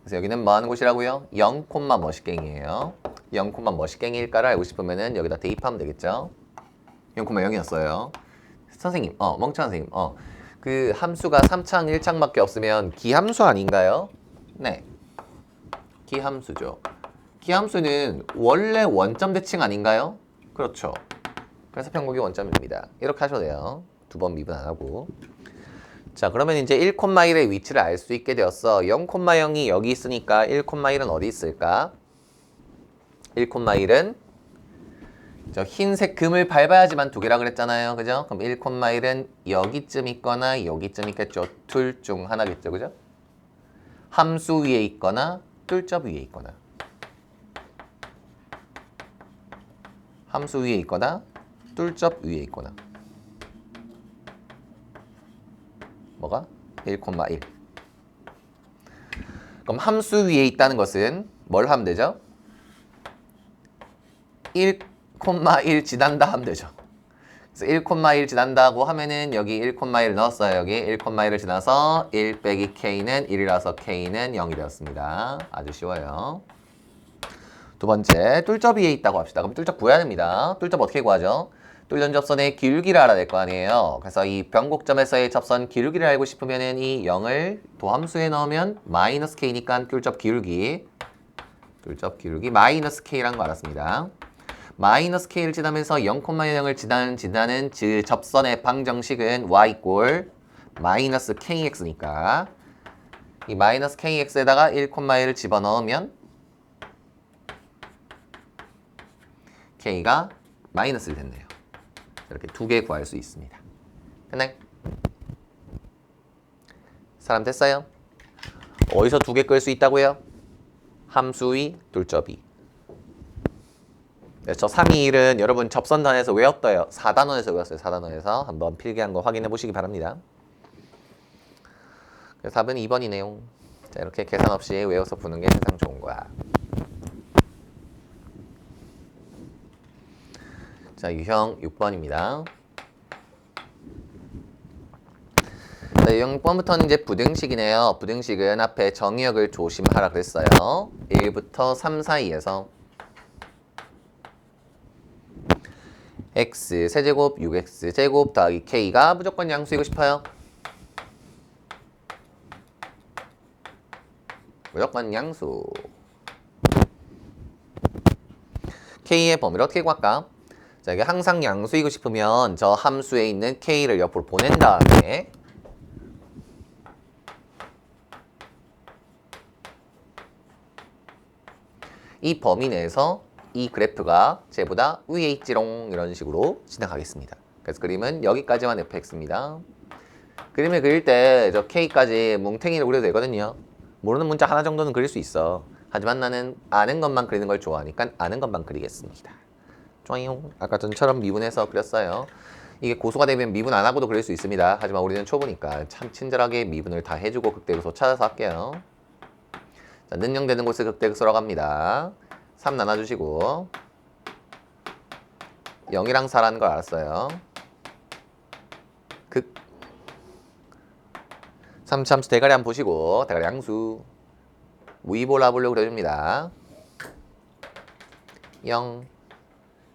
그래서 여기는 뭐 하는 곳이라고요? 0, 멋있갱이에요. 0, 뭐시깽이일까를 알고 싶으면은 여기다 대입하면 되겠죠. 0, 0이었어요. 선생님, 멍청한 선생님, 그 함수가 3창, 1창밖에 없으면 기함수 아닌가요? 네, 기함수죠. 기함수는 원래 원점 대칭 아닌가요? 그렇죠. 그래서 평곡이 원점입니다. 이렇게 하셔도 돼요. 두 번 미분 안 하고. 자, 그러면 이제 1,1의 위치를 알 수 있게 되었어. 0,0이 여기 있으니까 1,1은 어디 있을까? 1,1은 저 흰색 금을 밟아야지만 두 개라 그랬잖아요. 그죠? 그럼 1,1은 여기쯤 있거나 여기쯤 있겠죠. 둘 중 하나겠죠. 그죠? 함수 위에 있거나 뚫접 위에 있거나. 함수 위에 있거나 뚫접 위에 있거나. 뭐가? 1,1. 그럼 함수 위에 있다는 것은 뭘 하면 되죠? 1,1 지난다 하면 되죠. 그래서 1,1 지난다고 하면은 여기 1,1 넣었어요. 여기 1,1을 지나서 1 빼기 k는 1이라서 k는 0이 되었습니다. 아주 쉬워요. 두 번째, 뚫접 위에 있다고 합시다. 그럼 뚫접 구해야 됩니다. 뚫접 어떻게 구하죠? 뚫는 접선의 기울기를 알아야 될 거 아니에요. 그래서 이 변곡점에서의 접선 기울기를 알고 싶으면은 이 0을 도함수에 넣으면 마이너스 k니까 뚫접 기울기 마이너스 k라는 거 알았습니다. 마이너스 k를 지나면서 0,0을 지나는 그 접선의 방정식은 y 꼴 마이너스 kx니까 이 마이너스 kx에다가 1,1을 집어넣으면 k가 마이너스 1 됐네요. 이렇게 두 개 구할 수 있습니다. 됐나요? 사람 됐어요? 어디서 두 개 끌 수 있다고요? 함수의 뚫접이. 저 321은 여러분 접선단에서 외웠어요. 4단원에서 외웠어요. 4단원에서 한번 필기한 거 확인해 보시기 바랍니다. 그래서 답은 2번이네요. 자, 이렇게 계산 없이 외워서 푸는 게 세상 좋은 거야. 자, 유형 6번입니다. 자, 유형 6번부터는 이제 부등식이네요. 부등식은 앞에 정의역을 조심하라 그랬어요. 1부터 3 사이에서 x 세제곱 6x 제곱 더하기 k가 무조건 양수이고 싶어요. 무조건 양수. k의 범위를 어떻게 구할까? 자, 이게 항상 양수이고 싶으면 저 함수에 있는 k를 옆으로 보낸 다음에 이 범위 내에서 이 그래프가 쟤보다 위에 있지롱 이런 식으로 지나가겠습니다. 그래서 그림은 여기까지만 fx입니다. 그림을 그릴 때 저 k까지 뭉탱이를 그려도 되거든요. 모르는 문자 하나 정도는 그릴 수 있어. 하지만 나는 아는 것만 그리는 걸 좋아하니까 아는 것만 그리겠습니다. 좋아요. 아까 전처럼 미분해서 그렸어요. 이게 고수가 되면 미분 안 하고도 그릴 수 있습니다. 하지만 우리는 초보니까 참 친절하게 미분을 다 해주고 극대극소 찾아서 할게요. 자, 는영되는 곳을 극대극소라고 합니다. 3 나눠주시고 0이랑 4라는 걸 알았어요. 극 3참수 대가리 한번 보시고 대가리 양수 무이볼라블로 그려줍니다. 0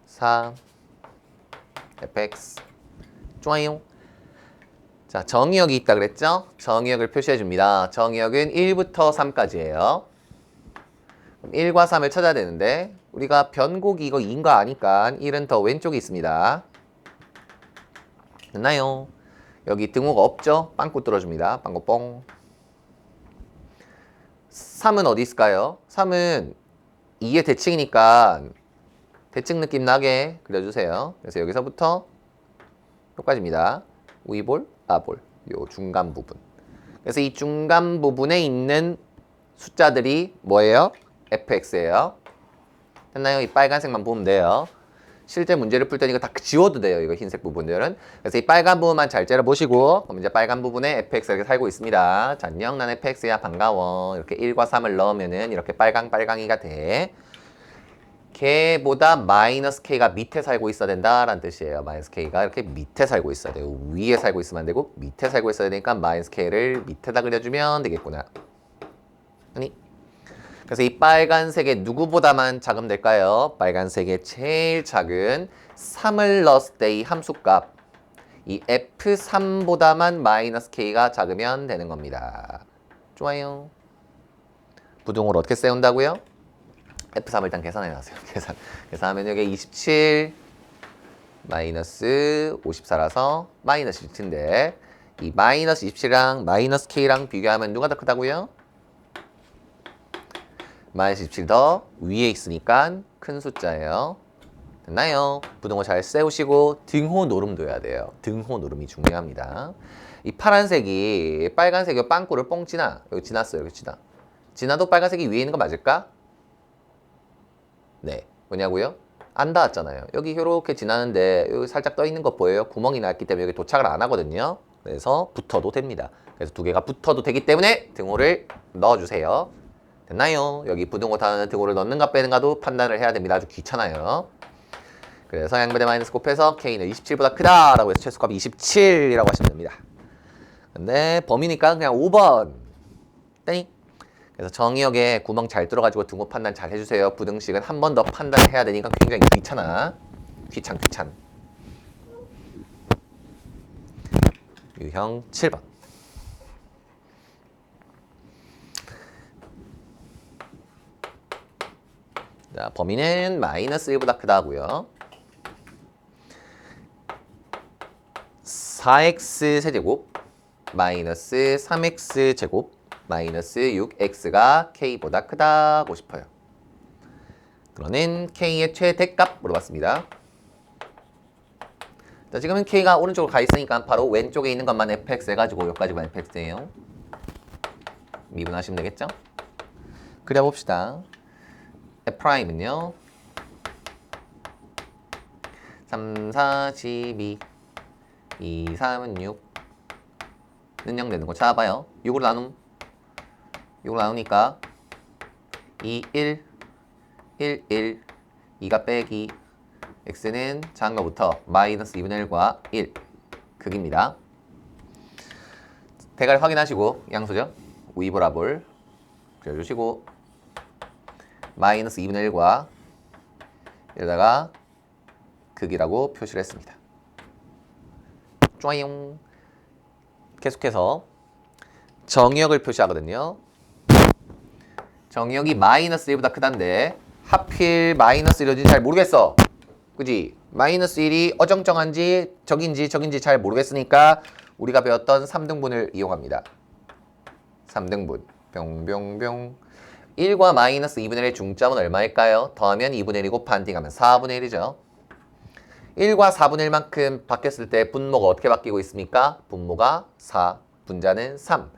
4 fx 좋아요. 자, 정의역이 있다 그랬죠? 정의역을 표시해 줍니다. 정의역은 1부터 3까지예요. 1과 3을 찾아야 되는데 우리가 변곡이 이거 2인 거 아니까 1은 더 왼쪽에 있습니다. 됐나요? 여기 등호가 없죠? 빵꾸 뚫어줍니다. 빵꾸 뽕. 3은 어디 있을까요? 3은 2의 대칭이니까 대칭 느낌 나게 그려주세요. 그래서 여기서부터 여기까지입니다. 위볼, 아볼, 요 중간 부분. 그래서 이 중간 부분에 있는 숫자들이 뭐예요? fx예요. 됐나요? 이 빨간색만 보면 돼요. 실제 문제를 풀 때 이거 다 지워도 돼요. 이거 흰색 부분들은. 그래서 이 빨간 부분만 잘 째려보시고 그럼 이제 빨간 부분에 fx가 이렇게 살고 있습니다. 자, 안녕 난 fx야 반가워. 이렇게 1과 3을 넣으면은 이렇게 빨강빨강이가 돼. 걔보다 마이너스 k가 밑에 살고 있어야 된다라는 뜻이에요. 마이너스 k가 이렇게 밑에 살고 있어야 돼요. 위에 살고 있으면 안 되고 밑에 살고 있어야 되니까 마이너스 k를 밑에다 그려주면 되겠구나. 아니 그래서 이 빨간색의 누구보다만 작으면 될까요? 빨간색의 제일 작은 3을 넣었을 때 이 함수값 이 F3보다만 마이너스 K가 작으면 되는 겁니다. 좋아요. 부등호를 어떻게 세운다고요? F3을 일단 계산해 놨어요. 계산하면 여기 27 마이너스 54라서 마이너스 27인데 이 마이너스 27이랑 마이너스 K랑 비교하면 누가 더 크다고요? 마이너스 27 더 위에 있으니까 큰 숫자예요. 됐나요? 부등호 잘 세우시고 등호 노름도 해야 돼요. 등호 노름이 중요합니다. 이 파란색이 빨간색이 빵꾸를 뻥 지나. 여기 지났어요. 여기 지나도 빨간색이 위에 있는 거 맞을까? 네. 뭐냐고요? 안 닿았잖아요. 여기 이렇게 지나는데 여기 살짝 떠 있는 거 보여요? 구멍이 났기 때문에 여기 도착을 안 하거든요. 그래서 붙어도 됩니다. 그래서 두 개가 붙어도 되기 때문에 등호를 넣어주세요. 됐나요? 여기 부등호 다는 등호를 넣는가 빼는가도 판단을 해야 됩니다. 아주 귀찮아요. 그래서 양변에 마이너스 곱해서 K는 27보다 크다라고 해서 최소값 27이라고 하시면 됩니다. 근데 범위니까 그냥 5번. 땡. 그래서 정의역에 구멍 잘 뚫어가지고 등호 판단 잘 해주세요. 부등식은 한 번 더 판단을 해야 되니까 굉장히 귀찮아. 귀찮. 유형 7번. 자, 범위는 마이너스 1보다 크다고요. 4x 세제곱 마이너스 3x 제곱 마이너스 6x가 k보다 크다고 싶어요. 그러는 k의 최대값 물어봤습니다. 자, 지금은 k가 오른쪽으로 가 있으니까 바로 왼쪽에 있는 것만 fx 해가지고 여기까지만 fx예요. 미분하시면 되겠죠? 그려봅시다. f'은요 3, 4, 12 2, 3은 6 는 0 되는 거 찾아봐요. 6으로 나누니까 2, 1 1, 1 2가 빼기 x는 작은 거부터 마이너스 2분의 1과 1 극입니다. 대괄 확인하시고 양수죠. 우이보라볼 그려주시고 마이너스 2분의 1과 여기다가 극이라고 표시를 했습니다. 좋아요. 계속해서 정의역을 표시하거든요. 정의역이 마이너스 1보다 크다는데 하필 마이너스 1인지 잘 모르겠어. 그지? 마이너스 1이 어정쩡한지 적인지 잘 모르겠으니까 우리가 배웠던 3등분을 이용합니다. 3등분 뿅뿅뿅 1과 마이너스 2분의 1의 중점은 얼마일까요? 더하면 2분의 1이고 반띵하면 4분의 1이죠. 1과 4분의 1만큼 바뀌었을 때 분모가 어떻게 바뀌고 있습니까? 분모가 4, 분자는 3.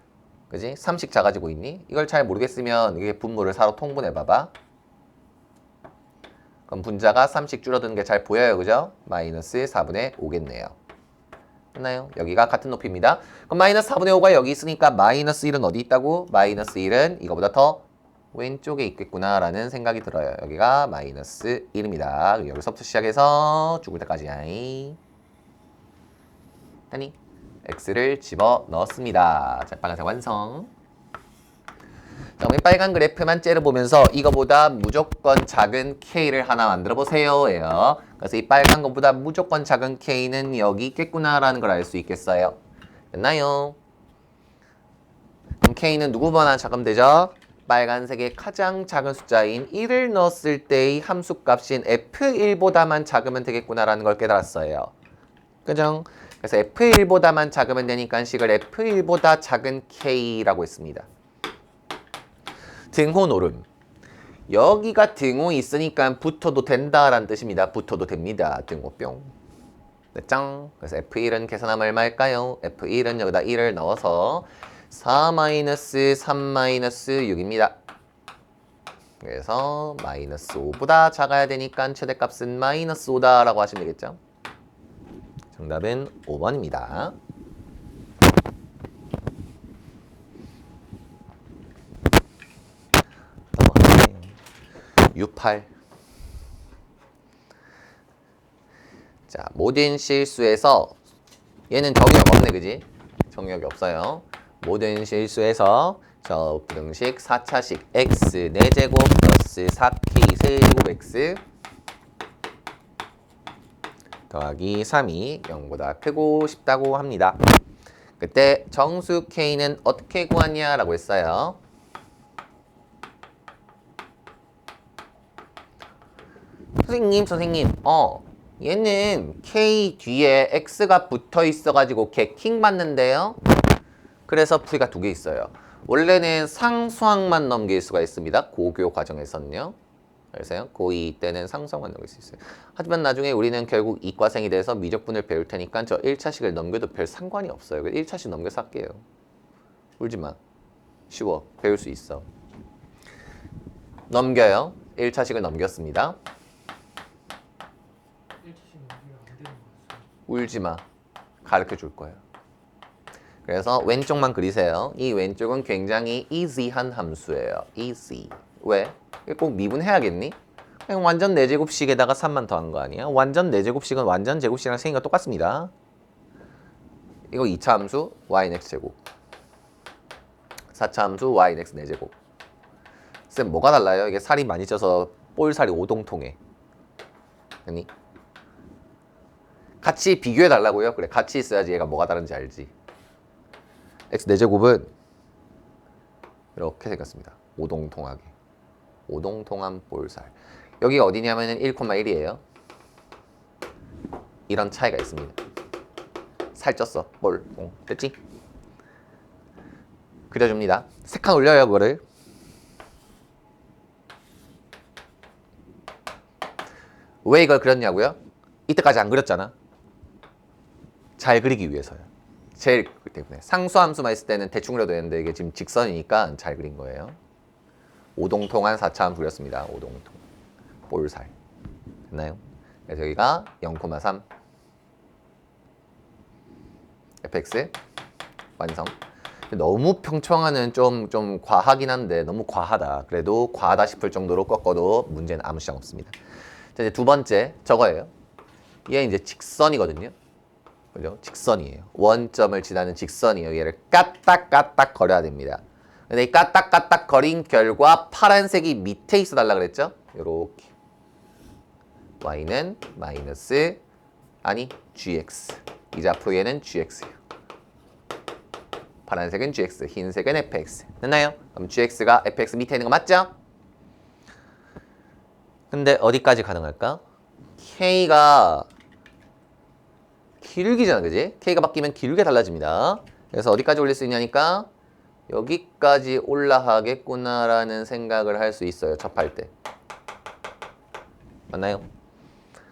그지? 3씩 작아지고 있니? 이걸 잘 모르겠으면 이게 분모를 4로 통분해봐봐. 그럼 분자가 3씩 줄어드는 게 잘 보여요. 그죠? 마이너스 4분의 5겠네요. 됐나요? 여기가 같은 높이입니다. 그럼 마이너스 4분의 5가 여기 있으니까 마이너스 1은 어디 있다고? 마이너스 1은 이거보다 더 왼쪽에 있겠구나 라는 생각이 들어요. 여기가 마이너스 1입니다. 여기서부터 시작해서 죽을 때까지 아니 x를 집어 넣었습니다. 자, 빨간색 완성. 자, 우리 빨간 그래프만 째려보면서 이거보다 무조건 작은 k를 하나 만들어 보세요 예요. 그래서 이 빨간 것보다 무조건 작은 k는 여기 있겠구나 라는 걸 알 수 있겠어요. 됐나요? 그럼 k는 누구보다 작으면 되죠? 빨간색의 가장 작은 숫자인 1을 넣었을 때의 함수값인 f1보다만 작으면 되겠구나라는 걸 깨달았어요. 그죠? 그래서 f1보다만 작으면 되니까 식을 f1보다 작은 k라고 했습니다. 등호 노름. 여기가 등호 있으니까 붙어도 된다라는 뜻입니다. 붙어도 됩니다. 등호 뿅. 됐죠? 그래서 f1은 계산하면 얼마일까요? f1은 여기다 1을 넣어서 4-3-6입니다. 그래서 마이너스 5보다 작아야 되니까 최대값은 마이너스 5다라고 하시면 되겠죠. 정답은 5번입니다. 넘어갈게요. 68. 자, 모든 실수에서 얘는 정의역 없네, 그지? 정의역이 없어요. 모든 실수에서 저 부등식 4차식 x 4제곱 플러스 4k 세제곱 x 더하기 3이 0보다 크고 싶다고 합니다. 그때 정수 k는 어떻게 구하냐라고 했어요. 선생님, 얘는 k 뒤에 x가 붙어 있어가지고 개킹 받는데요. 그래서 풀이가 두 개 있어요. 원래는 상수항만 넘길 수가 있습니다. 고교 과정에서는요. 그래서요, 고2 때는 상수항만 넘길 수 있어요. 하지만 나중에 우리는 결국 이과생이 돼서 미적분을 배울 테니까 저 1차식을 넘겨도 별 상관이 없어요. 1차식 넘겨서 할게요. 울지 마. 쉬워. 배울 수 있어. 넘겨요. 1차식을 넘겼습니다.
1차식 넘기면 안 되는 거였어요.
울지 마. 가르쳐 줄 거예요. 그래서 왼쪽만 그리세요. 이 왼쪽은 굉장히 easy한 함수예요. easy. 왜? 꼭 미분해야겠니? 그냥 완전 4제곱식에다가 3만 더한 거 아니야? 완전 4제곱식은 완전 제곱식이랑 생긴 거 똑같습니다. 이거 2차 함수 y는 x제곱. 4차 함수 y는 x 4제곱. 쌤 뭐가 달라요? 이게 살이 많이 쪄서 볼살이 오동통해. 아니? 같이 비교해 달라고요? 그래, 같이 있어야지 얘가 뭐가 다른지 알지. x 4제곱은 이렇게 생겼습니다. 오동통하게. 오동통한 볼살. 여기가 어디냐면은 1,1이에요. 이런 차이가 있습니다. 살쪘어. 볼. 됐지? 그려줍니다. 세 칸 올려요, 그거를. 왜 이걸 그렸냐고요? 이때까지 안 그렸잖아. 잘 그리기 위해서요. 제일 그렇기 때문에. 상수함수만 있을 때는 대충 그려도 되는데 이게 지금 직선이니까 잘 그린 거예요. 오동통한 4차함 그렸습니다. 오동통. 볼살. 됐나요? 그래서 여기가 0,3 fx 완성. 너무 평평하는 좀 과하긴 한데 너무 과하다. 그래도 과하다 싶을 정도로 꺾어도 문제는 아무 시장 없습니다. 자, 이제 두 번째 저거예요. 얘 이제 직선이거든요. 그죠? 직선이에요. 원점을 지나는 직선이에요. 얘를 까딱까딱 거려야 됩니다. 근데 이 까딱까딱 거린 결과 파란색이 밑에 있어 달라 그랬죠? 요렇게. y는 마이너스 gx. 이제 앞으로 얘는 gx예요. 파란색은 gx, 흰색은 fx. 됐나요? 그럼 gx가 fx 밑에 있는 거 맞죠? 근데 어디까지 가능할까? k가 기울기잖아, 그지? k가 바뀌면 기울기가 달라집니다. 그래서 어디까지 올릴 수 있냐니까 여기까지 올라가겠구나라는 생각을 할 수 있어요. 접할 때. 맞나요?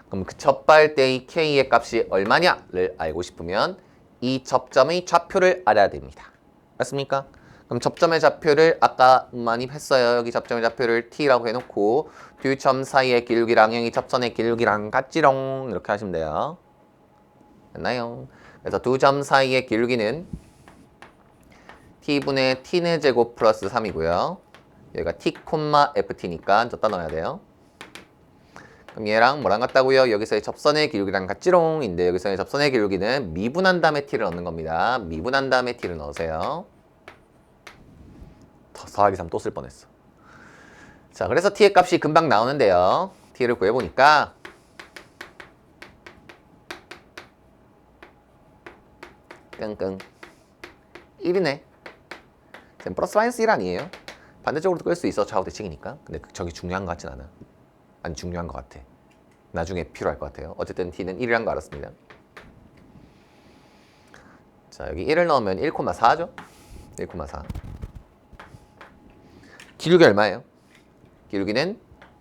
그럼 그 접할 때의 k의 값이 얼마냐를 알고 싶으면 이 접점의 좌표를 알아야 됩니다. 맞습니까? 그럼 접점의 좌표를 아까 많이 했어요. 여기 접점의 좌표를 t라고 해놓고 두 점 사이의 기울기랑 여기 접선의 기울기랑 같지롱 이렇게 하시면 돼요. 됐나요? 그래서 두 점 사이의 기울기는 t분의 t의 제곱 플러스 3이고요. 여기가 t, ft니까 졌다 넣어야 돼요. 그럼 얘랑 뭐랑 같다고요? 여기서의 접선의 기울기랑 같지롱인데 여기서의 접선의 기울기는 미분한 다음에 t를 넣는 겁니다. 미분한 다음에 t를 넣으세요. 더하기 3 또 쓸 뻔했어. 자, 그래서 t의 값이 금방 나오는데요. t를 구해보니까 끙끙 1이네. 플러스 마이너스 1 아니에요? 반대쪽으로도 끌 수 있어. 좌우 대칭이니까. 근데 저기 중요한 것 같진 않아. 안 중요한 것 같아. 나중에 필요할 것 같아요. 어쨌든 t는 1이란 거 알았습니다. 자, 여기 1을 넣으면 1,4죠? 1,4. 기울기 얼마예요? 기울기는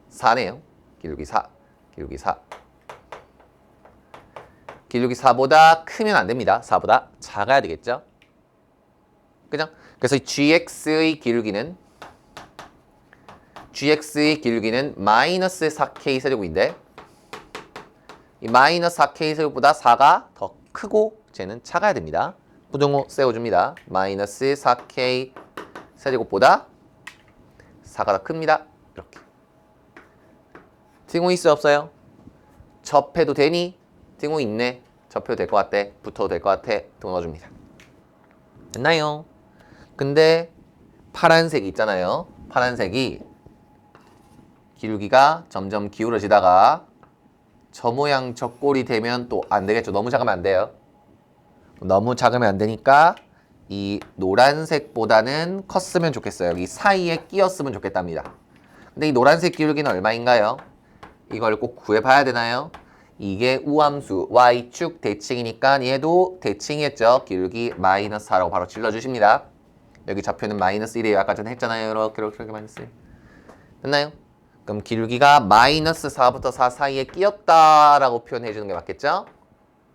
4네요. 기울기 4. 기울기 4. 기울기 4보다 크면 안 됩니다. 4보다 작아야 되겠죠? 그죠? 그래서 gx의 기울기는 마이너스 4k 세제곱인데 이 마이너스 4k 세제곱보다 4가 더 크고 쟤는 작아야 됩니다. 부등호 세워줍니다. 마이너스 4k 세제곱보다 4가 더 큽니다. 이렇게. 등호 있어요? 없어요? 접해도 되니? 등호 있네. 접해도 될 것 같대. 붙어도 될 것 같아. 등호 넣어줍니다. 됐나요? 근데 파란색이 있잖아요. 파란색이 기울기가 점점 기울어지다가 저 모양 저 꼴이 되면 또 안 되겠죠. 너무 작으면 안 돼요. 너무 작으면 안 되니까 이 노란색보다는 컸으면 좋겠어요. 여기 사이에 끼었으면 좋겠답니다. 근데 이 노란색 기울기는 얼마인가요? 이걸 꼭 구해봐야 되나요? 이게 우함수 y축 대칭이니까 얘도 대칭이었죠. 기울기 마이너스 4라고 바로 질러주십니다. 여기 좌표는 마이너스 1이에요. 아까 전에 했잖아요. 이렇게 마이너스 1. 됐나요? 그럼 기울기가 마이너스 4부터 4 사이에 끼었다라고 표현해 주는 게 맞겠죠?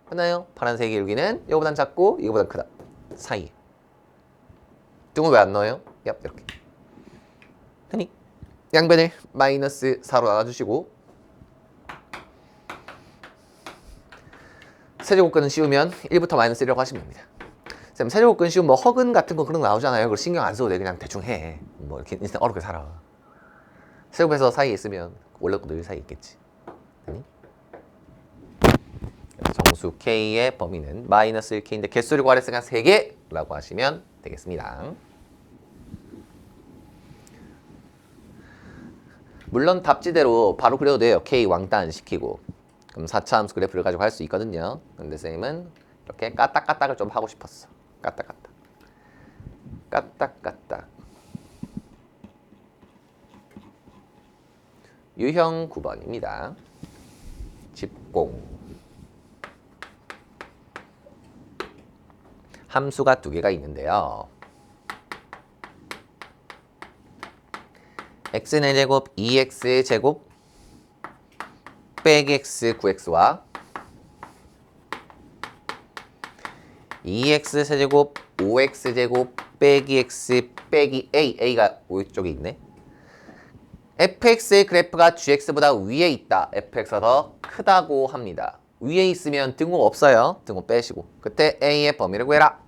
됐나요? 파란색 기울기는 이거보단 작고 이거보단 크다. 사이에. 등을 왜 안 넣어요? 이렇게. 됐니? 양변을 마이너스 4로 나눠주시고 세제곱근은 씌우면 1부터 마이너스 1이라고 하시면 됩니다. 쌤, 세제곱근 씌우면 뭐 허근 같은 거 그런 거 나오잖아요. 그걸 신경 안 써도 돼. 그냥 대충 해. 뭐 이렇게 인생 어렵게 살아. 세제곱에서 사이에 있으면 원래 것도 늘 사이에 있겠지. 아니? 정수 K의 범위는 마이너스 1K인데 개수를 구하랬으니까 3개라고 하시면 되겠습니다. 물론 답지대로 바로 그려도 돼요. K 왕따 시키고. 그럼 4차 함수 그래프를 가지고 할 수 있거든요. 근데 쌤은 이렇게 까딱까딱을 좀 하고 싶었어. 까딱까딱. 까딱까딱. 유형 9번입니다. 집공. 함수가 2개가 있는데요. x의 제곱 2x의 제곱 빼기 x 9x와 2x 세제곱 5x 제곱 빼기 x 빼기 a가 오른쪽에 있네. fx의 그래프가 gx보다 위에 있다. fx가 더 크다고 합니다. 위에 있으면 등호 없어요. 등호 빼시고 그때 a의 범위를 구해라.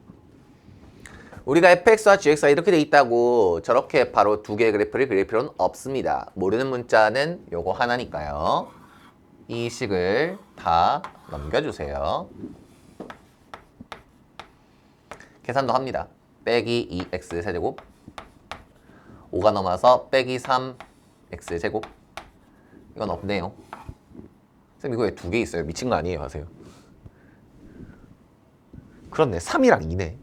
우리가 fx와 gx가 이렇게 돼 있다고 저렇게 바로 2개의 그래프를 그릴 필요는 없습니다. 모르는 문자는 요거 하나니까요. 이 식을 다 넘겨주세요. 계산도 합니다. 빼기 2x 세제곱 5가 넘어서 빼기 3x 제곱 이건 없네요. 쌤 이거 왜 2개 있어요? 미친 거 아니에요? 하세요. 그렇네. 3이랑 2네.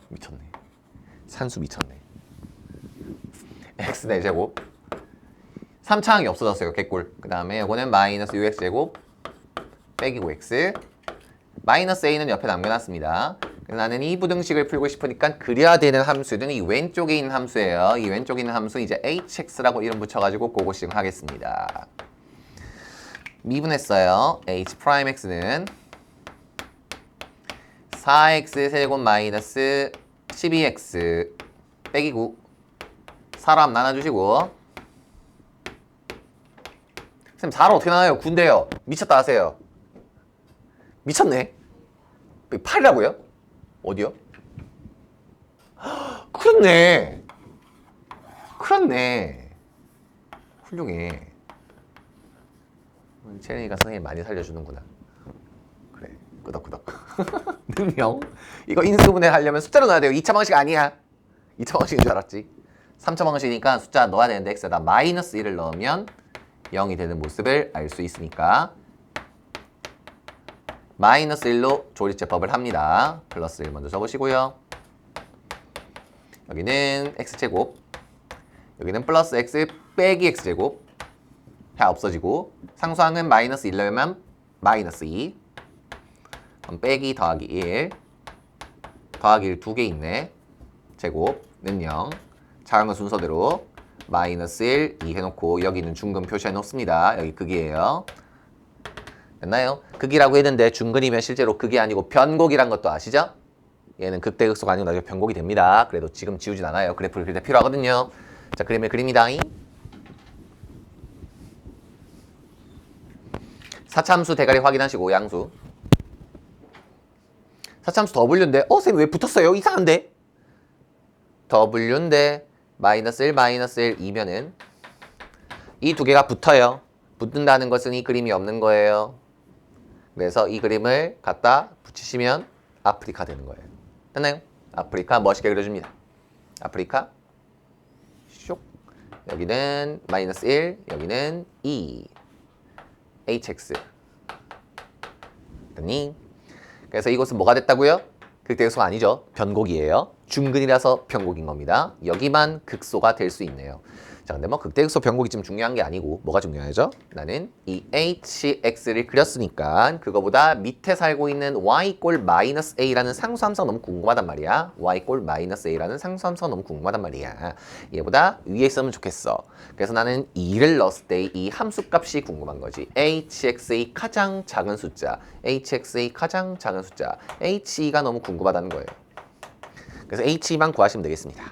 미쳤네. 산수 미쳤네. x 4제곱 3차항이 없어졌어요. 개꿀. 그 다음에 이거는 마이너스 6x 제곱 빼기 5x 마이너스 a는 옆에 남겨놨습니다. 나는 이 부등식을 풀고 싶으니까 그려야 되는 함수는 이 왼쪽에 있는 함수예요. 이 왼쪽에 있는 함수 이제 hx라고 이름 붙여가지고 그거씩 하겠습니다. 미분했어요. h'x는 4x 세제곱 마이너스 12x 빼기 9 4로 나눠주시고 쌤 4로 어떻게 나와요? 9인데요. 미쳤다 하세요. 미쳤네. 8이라고요? 어디요? 그렇네. 그렇네. 훌륭해. 채린이가 선생님 많이 살려주는구나. 그래. 끄덕끄덕. 능력. 이거 인수분해 하려면 숫자로 넣어야 돼요. 2차 방식 아니야. 2차 방식인 줄 알았지. 3차 방식이니까 숫자 넣어야 되는데 x에다 마이너스 1을 넣으면 0이 되는 모습을 알 수 있으니까 마이너스 1로 조리제법을 합니다. 플러스 1 먼저 적으시고요. 여기는 x제곱 여기는 플러스 x 빼기 x제곱 다 없어지고 상수항은 마이너스 1 넣으면 마이너스 2 그럼 빼기 더하기 1 더하기 1 2개 있네. 제곱는 0 작은 거 순서대로 마이너스 1, 2 해놓고 여기는 중근 표시해 놓습니다. 여기 극이에요. 됐나요? 극이라고 했는데 중근이면 실제로 극이 아니고 변곡이란 것도 아시죠? 얘는 극대극소가 아니고 나중에 변곡이 됩니다. 그래도 지금 지우진 않아요. 그래프를 그릴 때 필요하거든요. 자, 그림을 그립니다. 4차함수 대가리 확인하시고 양수 4차함수 W인데 쌤 왜 붙었어요? 이상한데? W인데 마이너스 1, 마이너스 1 2면은 이 두 개가 붙어요. 붙는다는 것은 이 그림이 없는 거예요. 그래서 이 그림을 갖다 붙이시면 아프리카 되는 거예요. 됐나요? 아프리카 멋있게 그려줍니다. 아프리카. 쇽. 여기는 마이너스 1, 여기는 2. hx. 됐니? 그래서 이곳은 뭐가 됐다고요? 극대극소가 아니죠. 변곡이에요. 중근이라서 변곡인 겁니다. 여기만 극소가 될 수 있네요. 자, 근데 뭐 극대극소 변곡이 좀 중요한 게 아니고 뭐가 중요하죠? 나는 이 hx를 그렸으니까 그거보다 밑에 살고 있는 y 꼴 마이너스 a라는 상수함수가 너무 궁금하단 말이야. y 꼴 마이너스 a라는 상수함수가 너무 궁금하단 말이야. 얘보다 위에 있으면 좋겠어. 그래서 나는 2를 넣었을 때 이 함수값이 궁금한 거지. hx의 가장 작은 숫자, hx의 가장 작은 숫자, he가 너무 궁금하다는 거예요. 그래서 he만 구하시면 되겠습니다.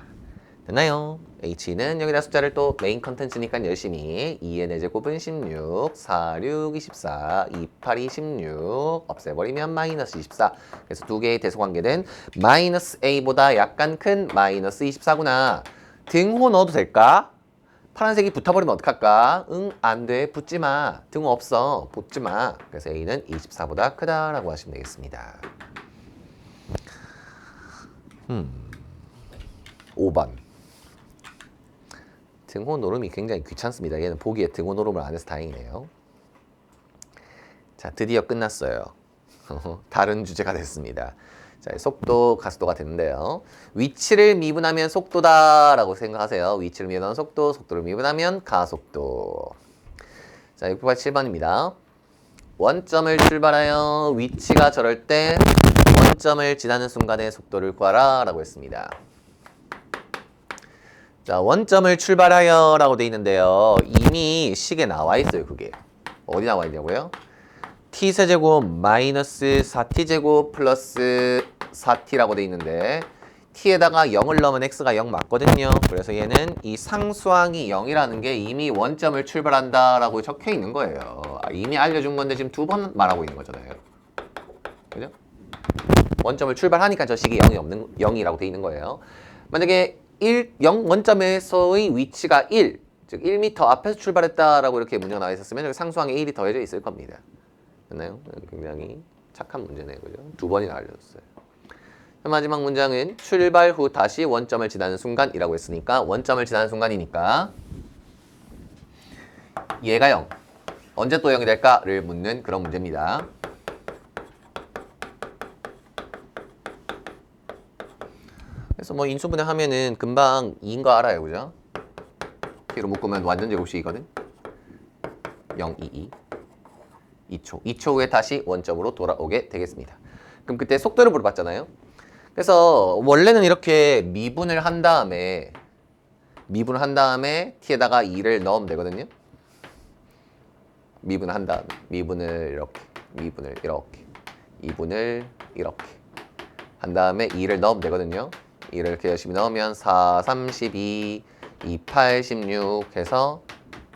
됐나요? h는 여기다 숫자를 또 메인 컨텐츠니까 열심히 2n의 제곱은 16, 4, 6, 24, 2, 8, 26 없애버리면 마이너스 24. 그래서 두 개의 대소관계된 마이너스 a보다 약간 큰 마이너스 24구나. 등호 넣어도 될까? 파란색이 붙어버리면 어떡할까? 응, 안 돼. 붙지 마. 등호 없어. 붙지 마. 그래서 a는 24보다 크다라고 하시면 되겠습니다. 5번. 등호 노름이 굉장히 귀찮습니다. 얘는 보기에 등호 노름을 안 해서 다행이네요. 자, 드디어 끝났어요. 다른 주제가 됐습니다. 자, 속도, 가속도가 됐는데요. 위치를 미분하면 속도다라고 생각하세요. 위치를 미분하면 속도, 속도를 미분하면 가속도. 자, 687번입니다. 원점을 출발하여 위치가 저럴 때 원점을 지나는 순간의 속도를 구하라 라고 했습니다. 자, 원점을 출발하여 라고 돼 있는데요. 이미 식에 나와 있어요. 그게 어디 나와 있냐고요? t세제곱 마이너스 4t제곱 플러스 4t라고 돼 있는데 t에다가 0을 넣으면 x가 0 맞거든요. 그래서 얘는 이 상수항이 0이라는 게 이미 원점을 출발한다 라고 적혀 있는 거예요. 이미 알려준 건데 지금 두 번 말하고 있는 거잖아요. 그죠? 원점을 출발하니까 저 식이 0이라고 돼 있는 거예요. 만약에 0 원점에서의 위치가 1, 즉 1m 앞에서 출발했다라고 이렇게 문제가 나와 있었으면 여기 상수항에 1이 더해져 있을 겁니다. 됐나요? 굉장히 착한 문제네요. 그죠? 두 번이나 알려줬어요. 마지막 문장은 출발 후 다시 원점을 지나는 순간이라고 했으니까 원점을 지나는 순간이니까 얘가 0. 언제 또 0이 될까를 묻는 그런 문제입니다. 그래서 뭐 인수분해 하면은 금방 2인 거 알아요. 그죠? t로 묶으면 완전 제곱식이거든. 0, 2, 2초. 2초 후에 다시 원점으로 돌아오게 되겠습니다. 그럼 그때 속도를 물어봤잖아요. 그래서 원래는 이렇게 미분을 한 다음에 t에다가 2를 넣으면 되거든요. 미분을 한 다음에 미분을 이렇게 2분을 이렇게 한 다음에 2를 넣으면 되거든요. 2를 이렇게 열심히 넣으면 4, 32, 2, 8, 16 해서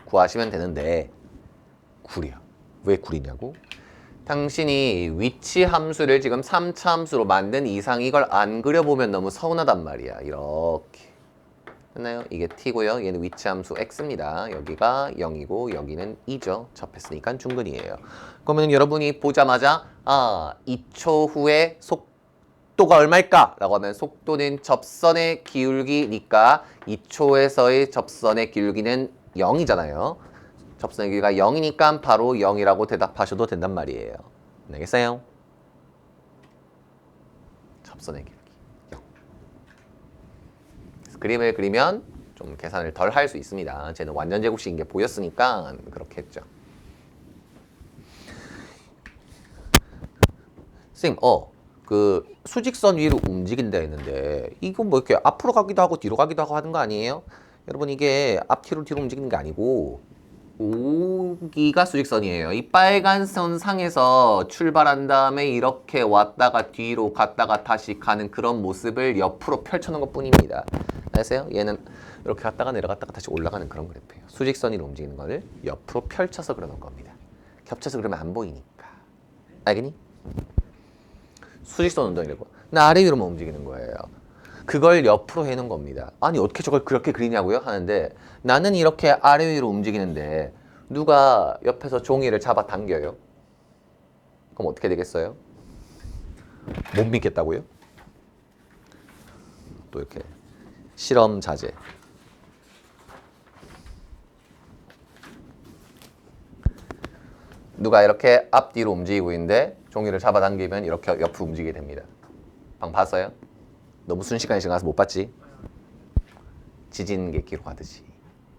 구하시면 되는데 구려. 왜 구리냐고? 당신이 위치 함수를 지금 3차 함수로 만든 이상 이걸 안 그려보면 너무 서운하단 말이야. 이렇게. 됐나요? 이게 t고요. 얘는 위치 함수 x입니다. 여기가 0이고 여기는 2죠. 접했으니까 중근이에요. 그러면 여러분이 보자마자 2초 후에 속도가 얼마일까? 라고 하면 속도는 접선의 기울기니까 2초에서의 접선의 기울기는 0이잖아요. 접선의 길이가 0이니까 바로 0이라고 대답하셔도 된단 말이에요. 알겠어요? 접선의 길이 0. 그래서 그림을 그리면 좀 계산을 덜 할 수 있습니다. 쟤는 완전 제곱식인 게 보였으니까 그렇게 했죠. 선생님, 그 수직선 위로 움직인다 했는데 이건 뭐 이렇게 앞으로 가기도 하고 뒤로 가기도 하고 하는 거 아니에요? 여러분 이게 앞뒤로 뒤로 움직이는 게 아니고 여기가 수직선이에요. 이 빨간 선 상에서 출발한 다음에 이렇게 왔다가 뒤로 갔다가 다시 가는 그런 모습을 옆으로 펼쳐놓은 것 뿐입니다. 아세요? 얘는 이렇게 갔다가 내려갔다가 다시 올라가는 그런 그래프예요. 수직선으로 움직이는 거를 옆으로 펼쳐서 그려놓은 겁니다. 겹쳐서 그러면 안 보이니까. 알겠니? 수직선 운동이라고. 나 아래 위로만 움직이는 거예요. 그걸 옆으로 해놓은 겁니다. 아니 어떻게 저걸 그렇게 그리냐고요? 하는데 나는 이렇게 아래 위로 움직이는데 누가 옆에서 종이를 잡아 당겨요? 그럼 어떻게 되겠어요? 못 믿겠다고요? 또 이렇게 실험 자재. 누가 이렇게 앞뒤로 움직이고 있는데 종이를 잡아당기면 이렇게 옆으로 움직이게 됩니다. 방금 봤어요? 너무 순식간에 지나가서 못 봤지? 지진계기로 하듯이.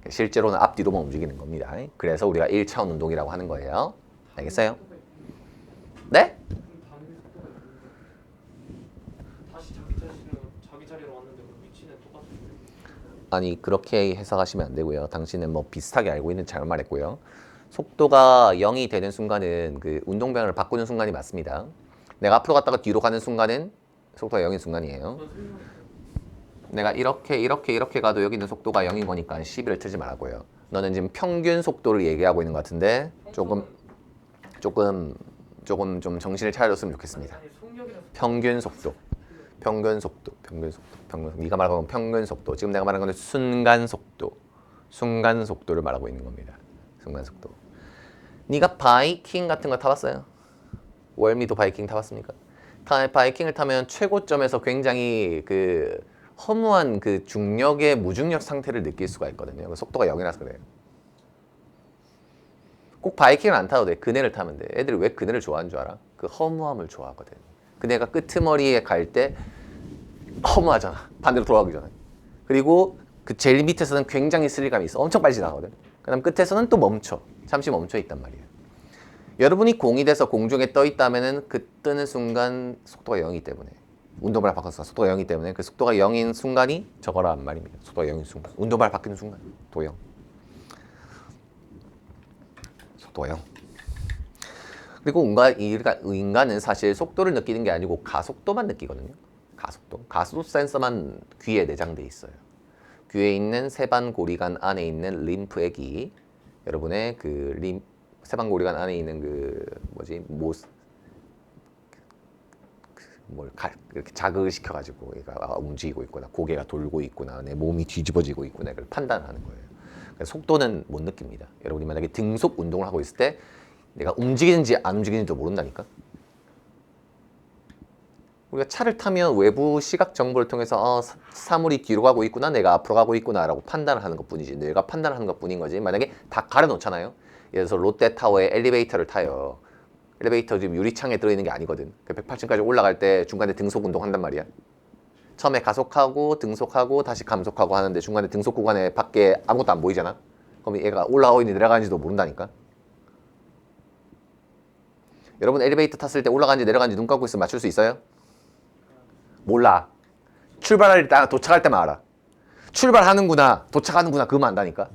실제로는 앞뒤로만 움직이는 겁니다. 그래서 우리가 1차원 운동이라고 하는 거예요. 알겠어요? 네?
그럼 다른 속도가 있는데 다시 자기 자리로 왔는데 그 위치는 똑같은데.
아니 그렇게 해석하시면 안 되고요. 당신은 뭐 비슷하게 알고 있는 잘못 말했고요. 속도가 0이 되는 순간은 그 운동방향을 바꾸는 순간이 맞습니다. 내가 앞으로 갔다가 뒤로 가는 순간은 속도가 0인 순간이에요. 내가 이렇게 가도 여기 있는 속도가 0인 거니까 시비를 틀지 말라고요. 너는 지금 평균 속도를 얘기하고 있는 것 같은데 조금 좀 정신을 차려줬으면 좋겠습니다.
아니 속력이라서
평균 속도. 네가 말하는 건 평균 속도. 지금 내가 말하는 건 순간 속도를 말하고 있는 겁니다. 순간 속도. 네가 바이킹 같은 거 타봤어요? 월미도 바이킹 타봤습니까? 바이킹을 타면 최고점에서 굉장히 그 허무한 그 중력의 무중력 상태를 느낄 수가 있거든요. 속도가 0이라서 그래요. 꼭 바이킹을 안 타도 돼. 그네를 타면 돼. 애들이 왜 그네를 좋아하는 줄 알아? 그 허무함을 좋아하거든. 그네가 끄트머리에 갈 때 허무하잖아. 반대로 돌아가기 전에. 그리고 그 제일 밑에서는 굉장히 스릴감이 있어. 엄청 빨리 지나가거든. 그 다음 끝에서는 또 멈춰. 잠시 멈춰 있단 말이에요. 여러분이 공이 돼서 공중에 떠 있다면은 그 뜨는 순간 속도가 0이기 때문에 운동발 바꿔서 속도가 0이기 때문에 그 속도가 0인 순간이 저거란 말입니다. 속도가 0인 순간. 운동발 바뀌는 순간. 도 0. 속도가 0. 그리고 인간은 사실 속도를 느끼는 게 아니고 가속도만 느끼거든요. 가속도. 가속도 센서만 귀에 내장돼 있어요. 귀에 있는 세반고리관 안에 있는 림프액이 여러분의 그 세반고리관 안에 있는 그 이렇게 자극을 시켜가지고 얘가 움직이고 있구나, 고개가 돌고 있구나, 내 몸이 뒤집어지고 있구나, 이걸 판단하는 거예요. 그래서 속도는 못 느낍니다. 여러분이 만약에 등속 운동을 하고 있을 때 내가 움직이는지 안 움직이는지도 모른다니까. 우리가 차를 타면 외부 시각 정보를 통해서 사물이 뒤로 가고 있구나, 내가 앞으로 가고 있구나라고 판단을 하는 것뿐이지, 내가 판단하는 것뿐인 거지. 만약에 다 가려놓잖아요. 예를 들어서 롯데타워에 엘리베이터를 타요. 엘리베이터 지금 유리창에 들어있는 게 아니거든. 108층까지 올라갈 때 중간에 등속 운동 한단 말이야. 처음에 가속하고 등속하고 다시 감속하고 하는데 중간에 등속 구간에 밖에 아무것도 안 보이잖아. 그럼 얘가 올라가고 있는지 내려가는지도 모른다니까. 여러분 엘리베이터 탔을 때 올라가는지 내려가는지 눈 감고 있으면 맞출 수 있어요? 몰라. 출발할 때, 도착할 때만 알아. 출발하는구나, 도착하는구나, 그거만 안다니까.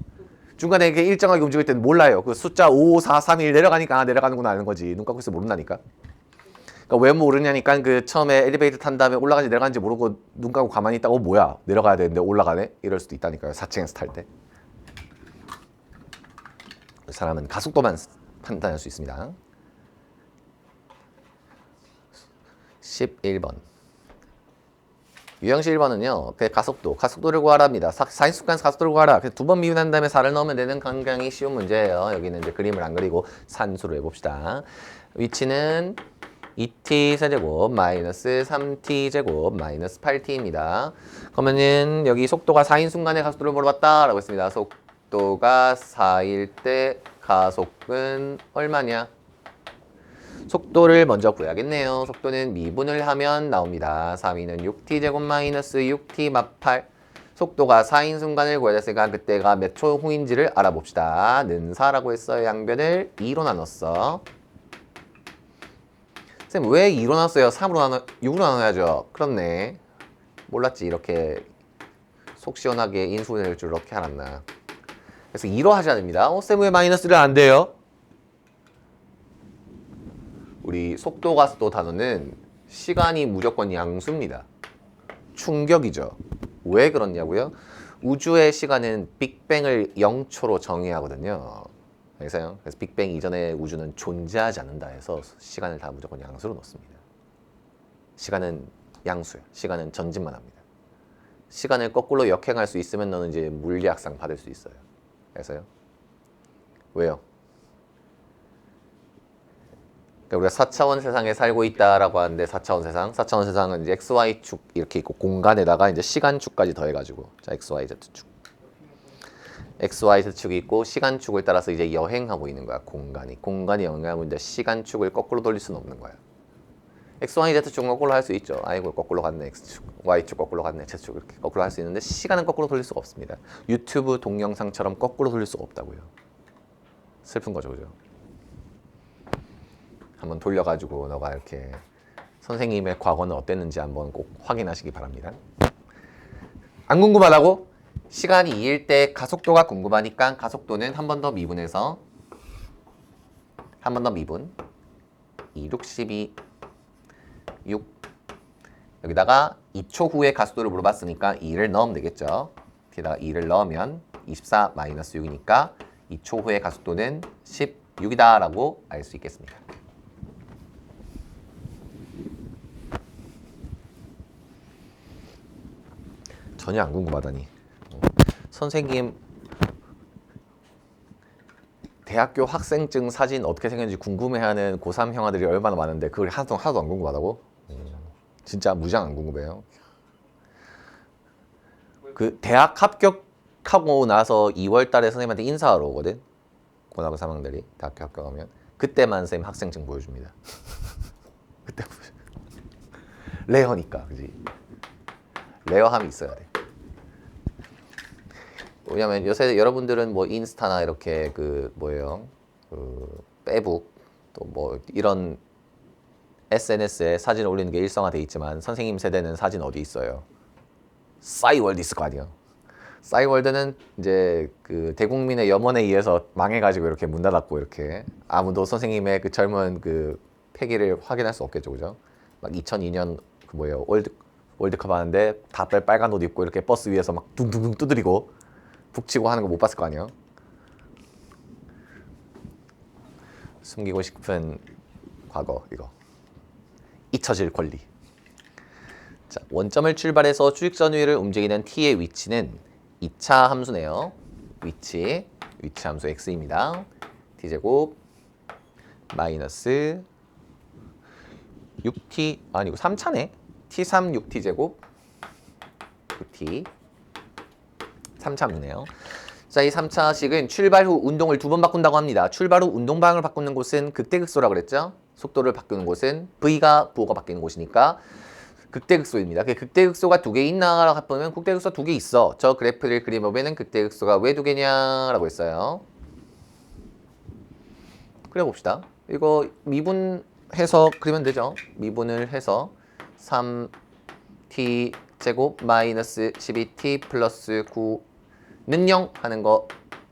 중간에 이렇게 일정하게 움직일 때는 몰라요. 그 숫자 5, 4, 3, 1 내려가니까 내려가는구나 아는 거지. 눈 감고 있으면 모른다니까. 그러니까 왜 모르냐니까 그 처음에 엘리베이터 탄 다음에 올라가는지 내려가는지 모르고 눈 감고 가만히 있다가 뭐야 내려가야 되는데 올라가네? 이럴 수도 있다니까요. 4층에서 탈 때. 그 사람은 가속도만 판단할 수 있습니다. 11번. 유형식 1번은요. 그 가속도를 구하랍니다. 사인수간 가속도를 구하라. 그래서 2번 미분한 다음에 4를 넣으면 되는 굉장히 쉬운 문제예요. 여기는 이제 그림을 안 그리고 산수로 해봅시다. 위치는 2t 세제곱 마이너스 3t 제곱 마이너스 8t입니다. 그러면은 여기 속도가 4인 순간의 가속도를 물어봤다라고 했습니다. 속도가 4일 때 가속은 얼마냐? 속도를 먼저 구해야겠네요. 속도는 미분을 하면 나옵니다. 3위는 6t 제곱 마이너스 6t 마 8. 속도가 4인 순간을 구해야 됐으니까 그때가 몇 초 후인지를 알아봅시다. 는 4라고 했어요. 양변을 2로 나눴어. 쌤 왜 2로 나눴어요? 6으로 나눠야죠. 그렇네. 몰랐지. 이렇게 속 시원하게 인수낼 줄 어떻게 알았나. 그래서 2로 하셔야 됩니다. 쌤 왜 마이너스를 안 돼요? 우리 속도 가속도 단어는 시간이 무조건 양수입니다. 충격이죠. 왜 그렇냐고요? 우주의 시간은 빅뱅을 0초로 정의해야 하거든요. 알겠어요? 그래서 빅뱅 이전에 우주는 존재하지 않는다 해서 시간을 다 무조건 양수로 넣습니다. 시간은 양수야. 시간은 전진만 합니다. 시간을 거꾸로 역행할 수 있으면 너는 이제 물리학상 받을 수 있어요. 알겠어요? 왜요? 그러니까 우리가 4차원 세상에 살고 있다라고 하는데 4차원 세상은 이제 XY축 이렇게 있고 공간에다가 이제 시간축까지 더해가지고 자 XYZ축 XYZ축이 있고 시간축을 따라서 이제 여행하고 있는 거야. 공간이 여행하고 이제 시간축을 거꾸로 돌릴 수는 없는 거야. XYZ축은 거꾸로 할 수 있죠. 아이고 거꾸로 갔네 X축, Y축 거꾸로 갔네 Z축 이렇게 거꾸로 할 수 있는데 시간은 거꾸로 돌릴 수가 없습니다. 유튜브 동영상처럼 거꾸로 돌릴 수가 없다고요. 슬픈 거죠, 그죠? 한번 돌려가지고 너가 이렇게 선생님의 과거는 어땠는지 한번 꼭 확인하시기 바랍니다. 안 궁금하다고? 시간이 2일 때 가속도가 궁금하니까 가속도는 한 번 더 미분해서 한 번 더 미분 2, 6, 12, 6 여기다가 2초 후에 가속도를 물어봤으니까 2를 넣으면 되겠죠. 여기다가 2를 넣으면 24 마이너스 6이니까 2초 후의 가속도는 16이다 라고 알 수 있겠습니다. 전혀 안 궁금하다니. 선생님 대학교 학생증 사진 어떻게 생겼는지 궁금해하는 고3 형아들이 얼마나 많은데 그걸 하나도 안 궁금하다고? 진짜 무장 안 궁금해요. 그 대학 합격하고 나서 2월 달에 선생님한테 인사하러 오거든. 고등학교 3학년들이 대학교 합격하면 그때만 선생님 학생증 보여줍니다. 그때 레어니까 그지? 레어함이 있어야 돼. 왜냐면 요새 여러분들은 뭐 인스타나 이렇게 그 뭐예요, 그 페북 또 뭐 이런 SNS에 사진을 올리는 게 일상화돼 있지만 선생님 세대는 사진 어디 있어요? 싸이월드 있을 거 아니에요. 싸이월드는 이제 그 대국민의 염원에 의해서 망해가지고 이렇게 문 닫았고 이렇게 아무도 선생님의 그 젊은 그 패기를 확인할 수 없겠죠, 그죠? 막 2002년 그 뭐예요 월드컵 하는데 다들 빨간 옷 입고 이렇게 버스 위에서 막 둥둥둥 두드리고 북치고 하는 거 못 봤을 거 아니에요? 숨기고 싶은 과거 이거 잊혀질 권리. 자, 원점을 출발해서 추직선 위를 움직이는 t의 위치는 2차 함수네요. 위치 함수 x입니다. t제곱 마이너스 6t 아니고 3차네. t3 6t제곱 9t 3차 함수네요. 자, 이 3차식은 출발 후 운동을 2번 바꾼다고 합니다. 출발 후 운동 방향을 바꾸는 곳은 극대극소라고 그랬죠. 속도를 바꾸는 곳은 V가 부호가 바뀌는 곳이니까 극대극소입니다. 그 극대극소가 2개 있나? 라고 보면 극대극소 2개 있어. 저 그래프를 그려보면 극대극소가 왜 2개냐? 라고 했어요. 그려봅시다. 이거 미분해서 그리면 되죠. 미분을 해서 3t 제곱 마이너스 12t 플러스 9는 0 하는 거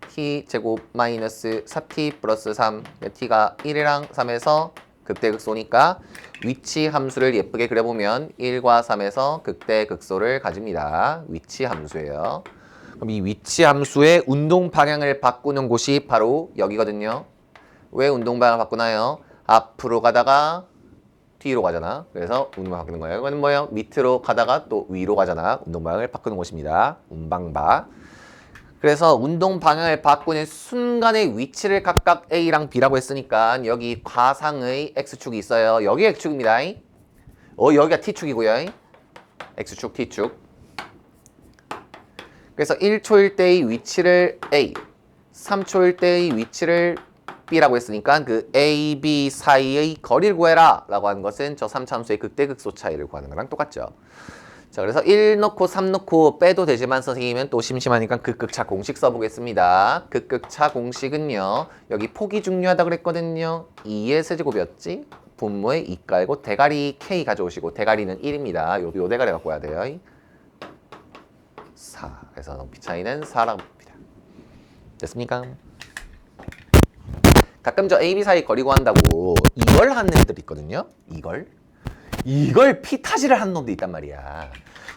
t 제곱 마이너스 4t 플러스 3 t가 1이랑 3에서 극대극소니까 위치 함수를 예쁘게 그려보면 1과 3에서 극대극소를 가집니다. 위치 함수예요. 그럼 이 위치 함수의 운동 방향을 바꾸는 곳이 바로 여기거든요. 왜 운동 방향을 바꾸나요? 앞으로 가다가 뒤로 가잖아. 그래서 운동 방향 바꾸는 거예요. 이거는 뭐예요? 밑으로 가다가 또 위로 가잖아. 운동 방향을 바꾸는 곳입니다. 운방바. 그래서 운동 방향을 바꾸는 순간의 위치를 각각 A랑 B라고 했으니까 여기 과상의 X축이 있어요. 여기 X축입니다. 여기가 T축이고요. X축, T축. 그래서 1초일 때의 위치를 A, 3초일 때의 위치를 B라고 했으니까 그 A, B 사이의 거리를 구해라 라고 하는 것은 저 3차 함수의 극대극소 차이를 구하는 거랑 똑같죠. 자, 그래서 1 넣고 3 넣고 빼도 되지만 선생님은 또 심심하니까 극극차 공식 써보겠습니다. 극극차 공식은요. 여기 폭이 중요하다 그랬거든요. 2의 세제곱이었지. 분모에 2 깔고 대가리 K 가져오시고 대가리는 1입니다. 요 대가리 갖고 와야 돼요. 4. 그래서 높이 차이는 4라고 봅니다. 됐습니까? 가끔 저 A, B 사이 거리 구한다고 이걸 하는 애들 있거든요. 이걸 P 타지를 하는 놈도 있단 말이야.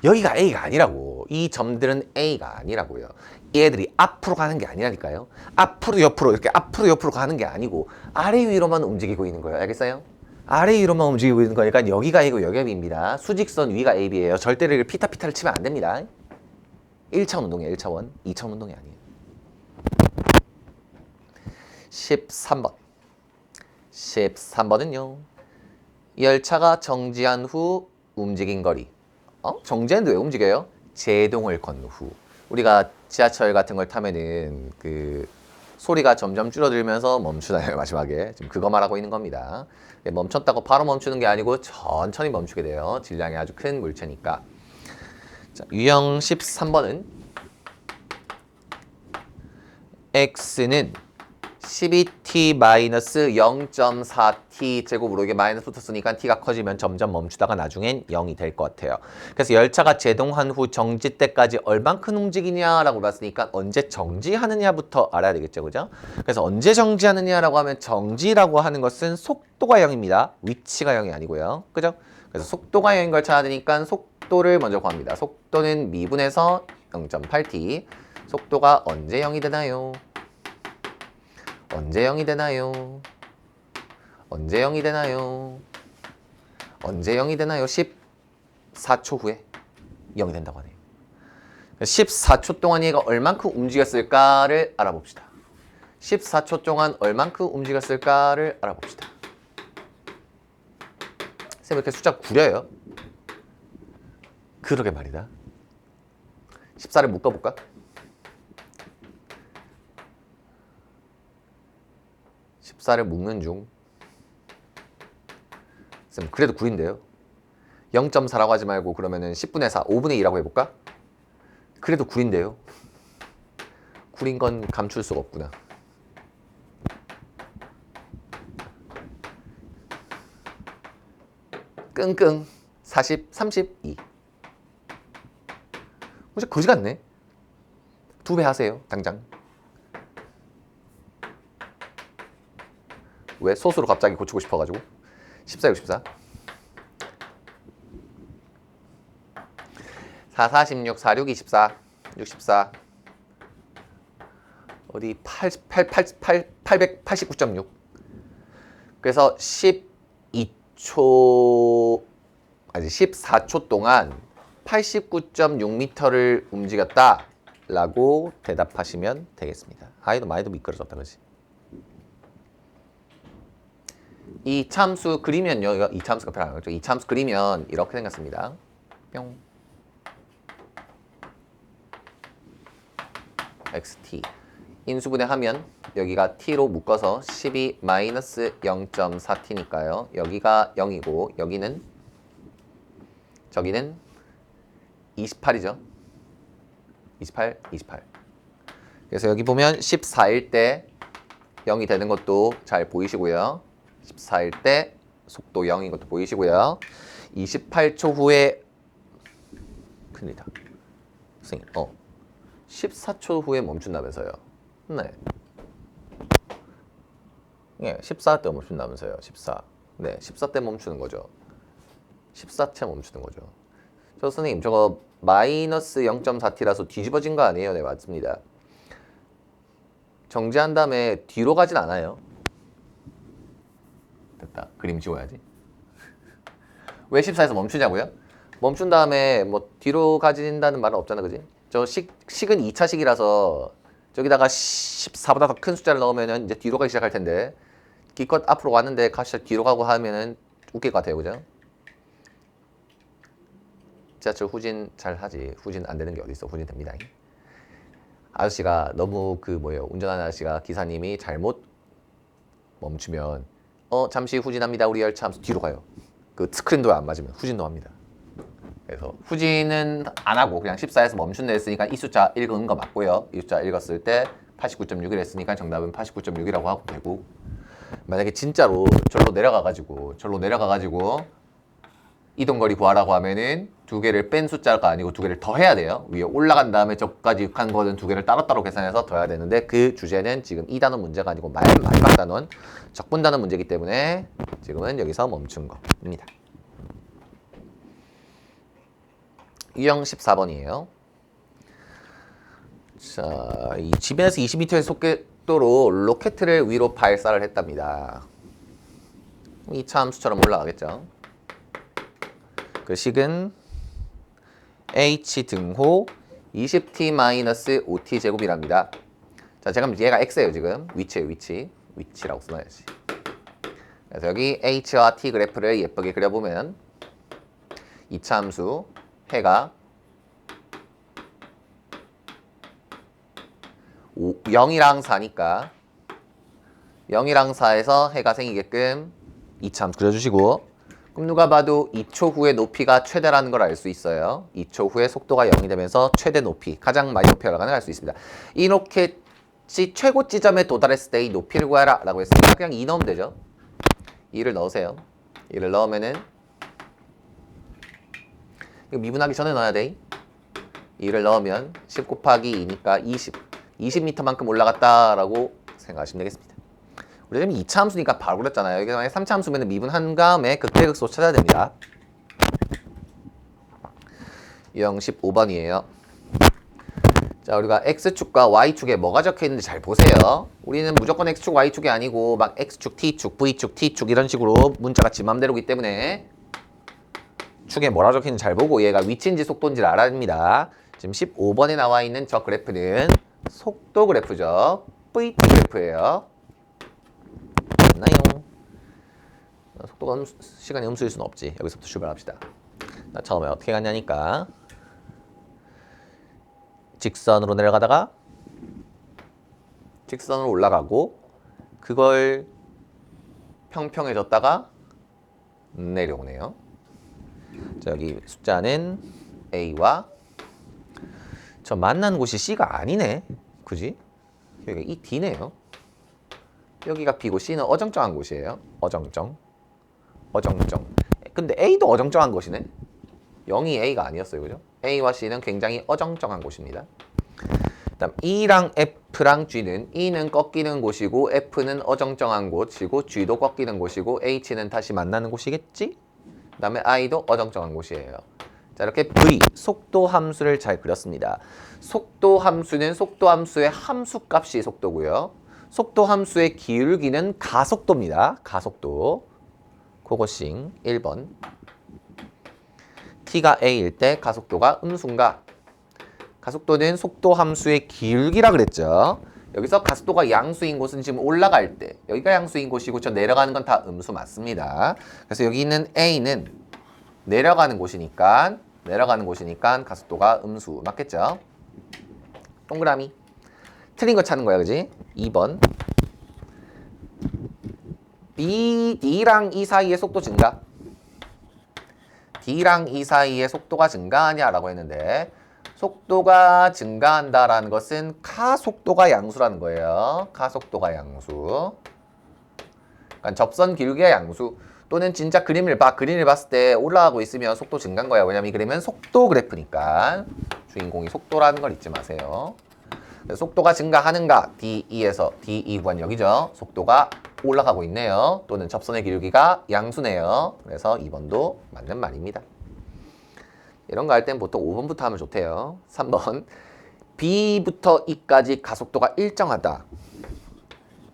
여기가 A가 아니라고. 이 점들은 A가 아니라고요. 이 애들이 앞으로 가는 게 아니라니까요. 앞으로 옆으로 이렇게 앞으로 옆으로 가는 게 아니고 아래 위로만 움직이고 있는 거예요. 알겠어요? 아래 위로만 움직이고 있는 거니까 여기가 A고 여기가 B입니다. 수직선 위가 A, B예요. 절대로 피타를 치면 안 됩니다. 1차원 운동이에요. 1차원. 2차원 운동이 아니에요. 13번. 13번은요. 열차가 정지한 후 움직인 거리. 정지했는데 왜 움직여요? 제동을 건 후. 우리가 지하철 같은 걸 타면은 그 소리가 점점 줄어들면서 멈추잖아요. 마지막에. 지금 그거 말하고 있는 겁니다. 멈췄다고 바로 멈추는 게 아니고 천천히 멈추게 돼요. 질량이 아주 큰 물체니까. 자, 유형 13번은 x는 12t-0.4t 제곱으로 이게 마이너스 붙었으니까 t가 커지면 점점 멈추다가 나중엔 0이 될 것 같아요. 그래서 열차가 제동한 후 정지 때까지 얼만큼 움직이냐라고 봤으니까 언제 정지하느냐부터 알아야 되겠죠. 그죠? 그래서 언제 정지하느냐라고 하면 정지라고 하는 것은 속도가 0입니다. 위치가 0이 아니고요. 그죠? 그래서 속도가 0인 걸 찾아야 되니까 속도를 먼저 구합니다. 속도는 미분에서 0.8t. 속도가 언제 0이 되나요? 언제 0이 되나요? 언제 0이 되나요? 언제 0이 되나요? 14초 후에 0이 된다고 하네요. 14초 동안 얘가 얼만큼 움직였을까를 알아봅시다. 14초 동안 얼만큼 움직였을까를 알아봅시다. 쌤 이렇게 숫자 구려요? 그러게 말이다. 14를 묶어볼까? 14를 묶는 중. 쌤 그래도 9인데요. 0.4라고 하지 말고 그러면은 10분의 4, 5분의 2라고 해볼까? 그래도 9인데요. 9인 건 감출 수가 없구나. 끙끙 40, 32. 진짜 거지 같네. 2배 하세요, 당장. 왜? 소수로 갑자기 고치고 싶어가지고. 14, 64. 4, 46, 4, 6, 24. 64. 어디 889.6. 그래서 12초, 아니 14초 동안 89.6m를 움직였다 라고 대답하시면 되겠습니다. 아이도 많이도 미끄러졌다, 그렇지? 이 참수 그리면요. 이 참수가 별로 안 어렵죠. 이 참수 그리면 이렇게 생겼습니다. 뿅. xt. 인수분해하면 여기가 t로 묶어서 12-0.4t니까요. 여기가 0이고 여기는 저기는 28이죠. 28, 28. 그래서 여기 보면 14일 때 0이 되는 것도 잘 보이시고요. 14일 때 속도 0인 것도 보이시고요. 28초 후에 큰일이다. 선생님, 14초 후에 멈춘다면서요. 네. 예, 14때 멈춘다면서요. 14. 네, 14때 멈추는 거죠. 14째 멈추는 거죠. 저 선생님, 저거 마이너스 0.4t라서 뒤집어진 거 아니에요? 네, 맞습니다. 정지한 다음에 뒤로 가진 않아요. 됐다. 그림 지워야지. 왜 14에서 멈추냐고요? 멈춘 다음에 뭐 뒤로 가진다는 말은 없잖아, 그지? 저 식은 2차식이라서 저기다가 14보다 더 큰 숫자를 넣으면 이제 뒤로 가기 시작할 텐데 기껏 앞으로 왔는데 가시 뒤로 가고 하면은 웃길 것 같아요, 그죠? 지하철 후진 잘 하지. 후진 안 되는 게 어디 있어? 후진 됩니다. 아저씨가 너무 운전하는 아저씨가 기사님이 잘못 멈추면 잠시 후진합니다. 우리 열차 하면서 뒤로 가요. 그 스크린도 안 맞으면 후진도 합니다. 그래서 후진은 안 하고 그냥 14에서 멈춘다 했으니까 이 숫자 읽은 거 맞고요. 이 숫자 읽었을 때 89.6을 했으니까 정답은 89.6이라고 하고 되고, 만약에 진짜로 절로 내려가가지고 이동거리 구하라고 하면은 두 개를 뺀 숫자가 아니고 두 개를 더 해야 돼요. 위에 올라간 다음에 저까지 간 거는 두 개를 따로따로 계산해서 더 해야 되는데 그 주제는 지금 이 단원 문제가 아니고 마지막 단원 적분 단원 문제이기 때문에 지금은 여기서 멈춘 겁니다. 유형 14번이에요. 자, 이 지면에서 20m의 속도로 로켓을 위로 발사를 했답니다. 이 참수처럼 올라가겠죠. 그 식은 h 등호 20t-5t 제곱이랍니다. 자, 제가 얘가 x예요, 지금. 위치라고 써놔야지. 그래서 여기 h와 t 그래프를 예쁘게 그려보면 2차 함수 해가 0이랑 4니까 0이랑 4에서 해가 생기게끔 2차 함수 그려주시고, 그럼 누가 봐도 2초 후에 높이가 최대라는 걸 알 수 있어요. 2초 후에 속도가 0이 되면서 최대 높이, 가장 많이 높이 올라가는 걸 알 수 있습니다. 이 로켓이 최고 지점에 도달했을 때 이 높이를 구하라 라고 했으니까 그냥 2 넣으면 되죠. 2를 넣으세요. 2를 넣으면은 이거 미분하기 전에 넣어야 돼. 2를 넣으면 10 곱하기 2니까 20m만큼 올라갔다라고 생각하시면 되겠습니다. 우리 지금 2차 함수니까 바로 그랬잖아요. 여기 만약에 3차 함수면 미분한 다음에 극대극소 찾아야 됩니다. 유형 15번이에요. 자, 우리가 X축과 Y축에 뭐가 적혀있는지 잘 보세요. 우리는 무조건 X축, Y축이 아니고 막 X축, T축, V축, T축 이런 식으로 문자가 지 맘대로기 때문에 축에 뭐라 적혀있는지 잘 보고 얘가 위치인지 속도인지를 알아야 합니다. 지금 15번에 나와 있는 저 그래프는 속도 그래프죠. VT 그래프예요. 맞나요? 속도가 시간이 음수일 수는 없지. 여기서부터 출발합시다. 나 처음에 어떻게 갔냐니까 직선으로 내려가다가 직선으로 올라가고 그걸 평평해졌다가 내려오네요. 자, 여기 숫자는 A와 저 만나는 곳이 C가 아니네. 그지? 여기가 이 D네요. 여기가 B고 C는 어정쩡한 곳이에요. 어정쩡. 근데 A도 어정쩡한 곳이네. 0이 A가 아니었어요. 그죠? A와 C는 굉장히 어정쩡한 곳입니다. 그다음 E랑 F랑 G는 E는 꺾이는 곳이고 F는 어정쩡한 곳이고 G도 꺾이는 곳이고 H는 다시 만나는 곳이겠지? 그다음에 I도 어정쩡한 곳이에요. 자, 이렇게 V, 속도 함수를 잘 그렸습니다. 속도 함수는 속도 함수의 함수값이 속도고요. 속도 함수의 기울기는 가속도입니다. 가속도. 그것이 1번. t가 a일 때 가속도가 음수인가? 가속도는 속도 함수의 기울기라 그랬죠. 여기서 가속도가 양수인 곳은 지금 올라갈 때 여기가 양수인 곳이고 저 내려가는 건 다 음수 맞습니다. 그래서 여기 있는 a는 내려가는 곳이니까 가속도가 음수 맞겠죠? 동그라미. 틀린 거 찾는 거야, 그지? 2번. B, D랑 E 사이의 속도 증가. D랑 E 사이의 속도가 증가하냐라고 했는데 속도가 증가한다라는 것은 가속도가 양수라는 거예요. 가속도가 양수. 그러니까 접선 기울기가 양수. 또는 진짜 그림을 봤을 때 올라가고 있으면 속도 증가인 거야. 왜냐면 이 그림은 속도 그래프니까. 주인공이 속도라는 걸 잊지 마세요. 속도가 증가하는가? DE에서 DE 구간 여기죠. 속도가 올라가고 있네요. 또는 접선의 기울기가 양수네요. 그래서 2번도 맞는 말입니다. 이런 거 할 땐 보통 5번부터 하면 좋대요. 3번. B부터 E까지 가속도가 일정하다.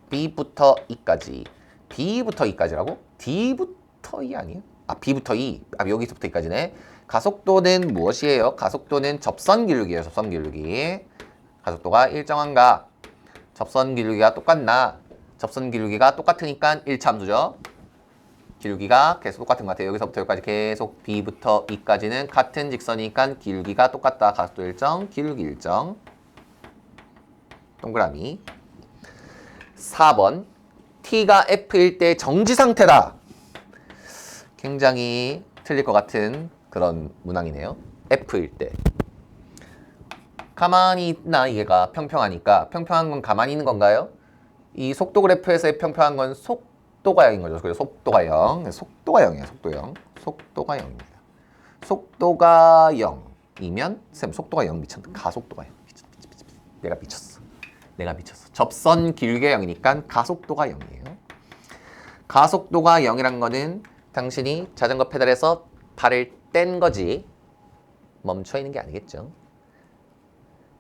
B부터 E까지. B부터 E까지라고? D부터 E 아니에요? B부터 E. 여기서부터 E까지네. 가속도는 무엇이에요? 가속도는 접선 기울기예요. 접선 기울기. 가속도가 일정한가? 접선 기울기가 똑같나? 접선 기울기가 똑같으니까 1차 함수죠. 기울기가 계속 똑같은 것 같아요. 여기서부터 여기까지 계속 B부터 E까지는 같은 직선이니까 기울기가 똑같다. 가속도 일정, 기울기 일정. 동그라미. 4번. T가 F일 때 정지 상태다. 굉장히 틀릴 것 같은 그런 문항이네요. F일 때. 가만히 있나 얘가 평평하니까 평평한 건 가만히 있는 건가요? 이 속도 그래프에서의 평평한 건 속도가 0인 거죠. 그래서 속도가 0. 속도가 0이에요. 속도 0. 속도가 0입니다. 속도가 0이면 쌤 속도가 0 미쳤다. 가속도가 0. 내가 미쳤어. 접선 기울기가 0이니까 가속도가 0이에요. 가속도가 0이란 거는 당신이 자전거 페달에서 발을 뗀 거지 멈춰 있는 게 아니겠죠.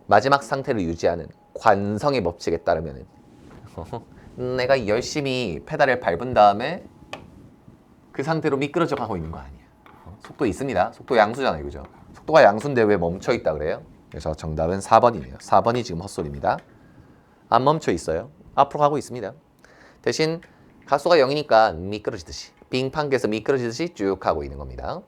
마지막 상태를 유지하는 관성의 법칙에 따르면 내가 열심히 페달을 밟은 다음에 그 상태로 미끄러져 가고 있는 거 아니야. 속도 있습니다. 속도 양수잖아요. 그죠? 속도가 양수인데 왜 멈춰 있다 그래요? 그래서 정답은 4번이네요. 4번이 지금 헛소리입니다. 안 멈춰 있어요. 앞으로 가고 있습니다. 대신 가속도가 0이니까 미끄러지듯이 빙판길에서 미끄러지듯이 쭉 가고 있는 겁니다.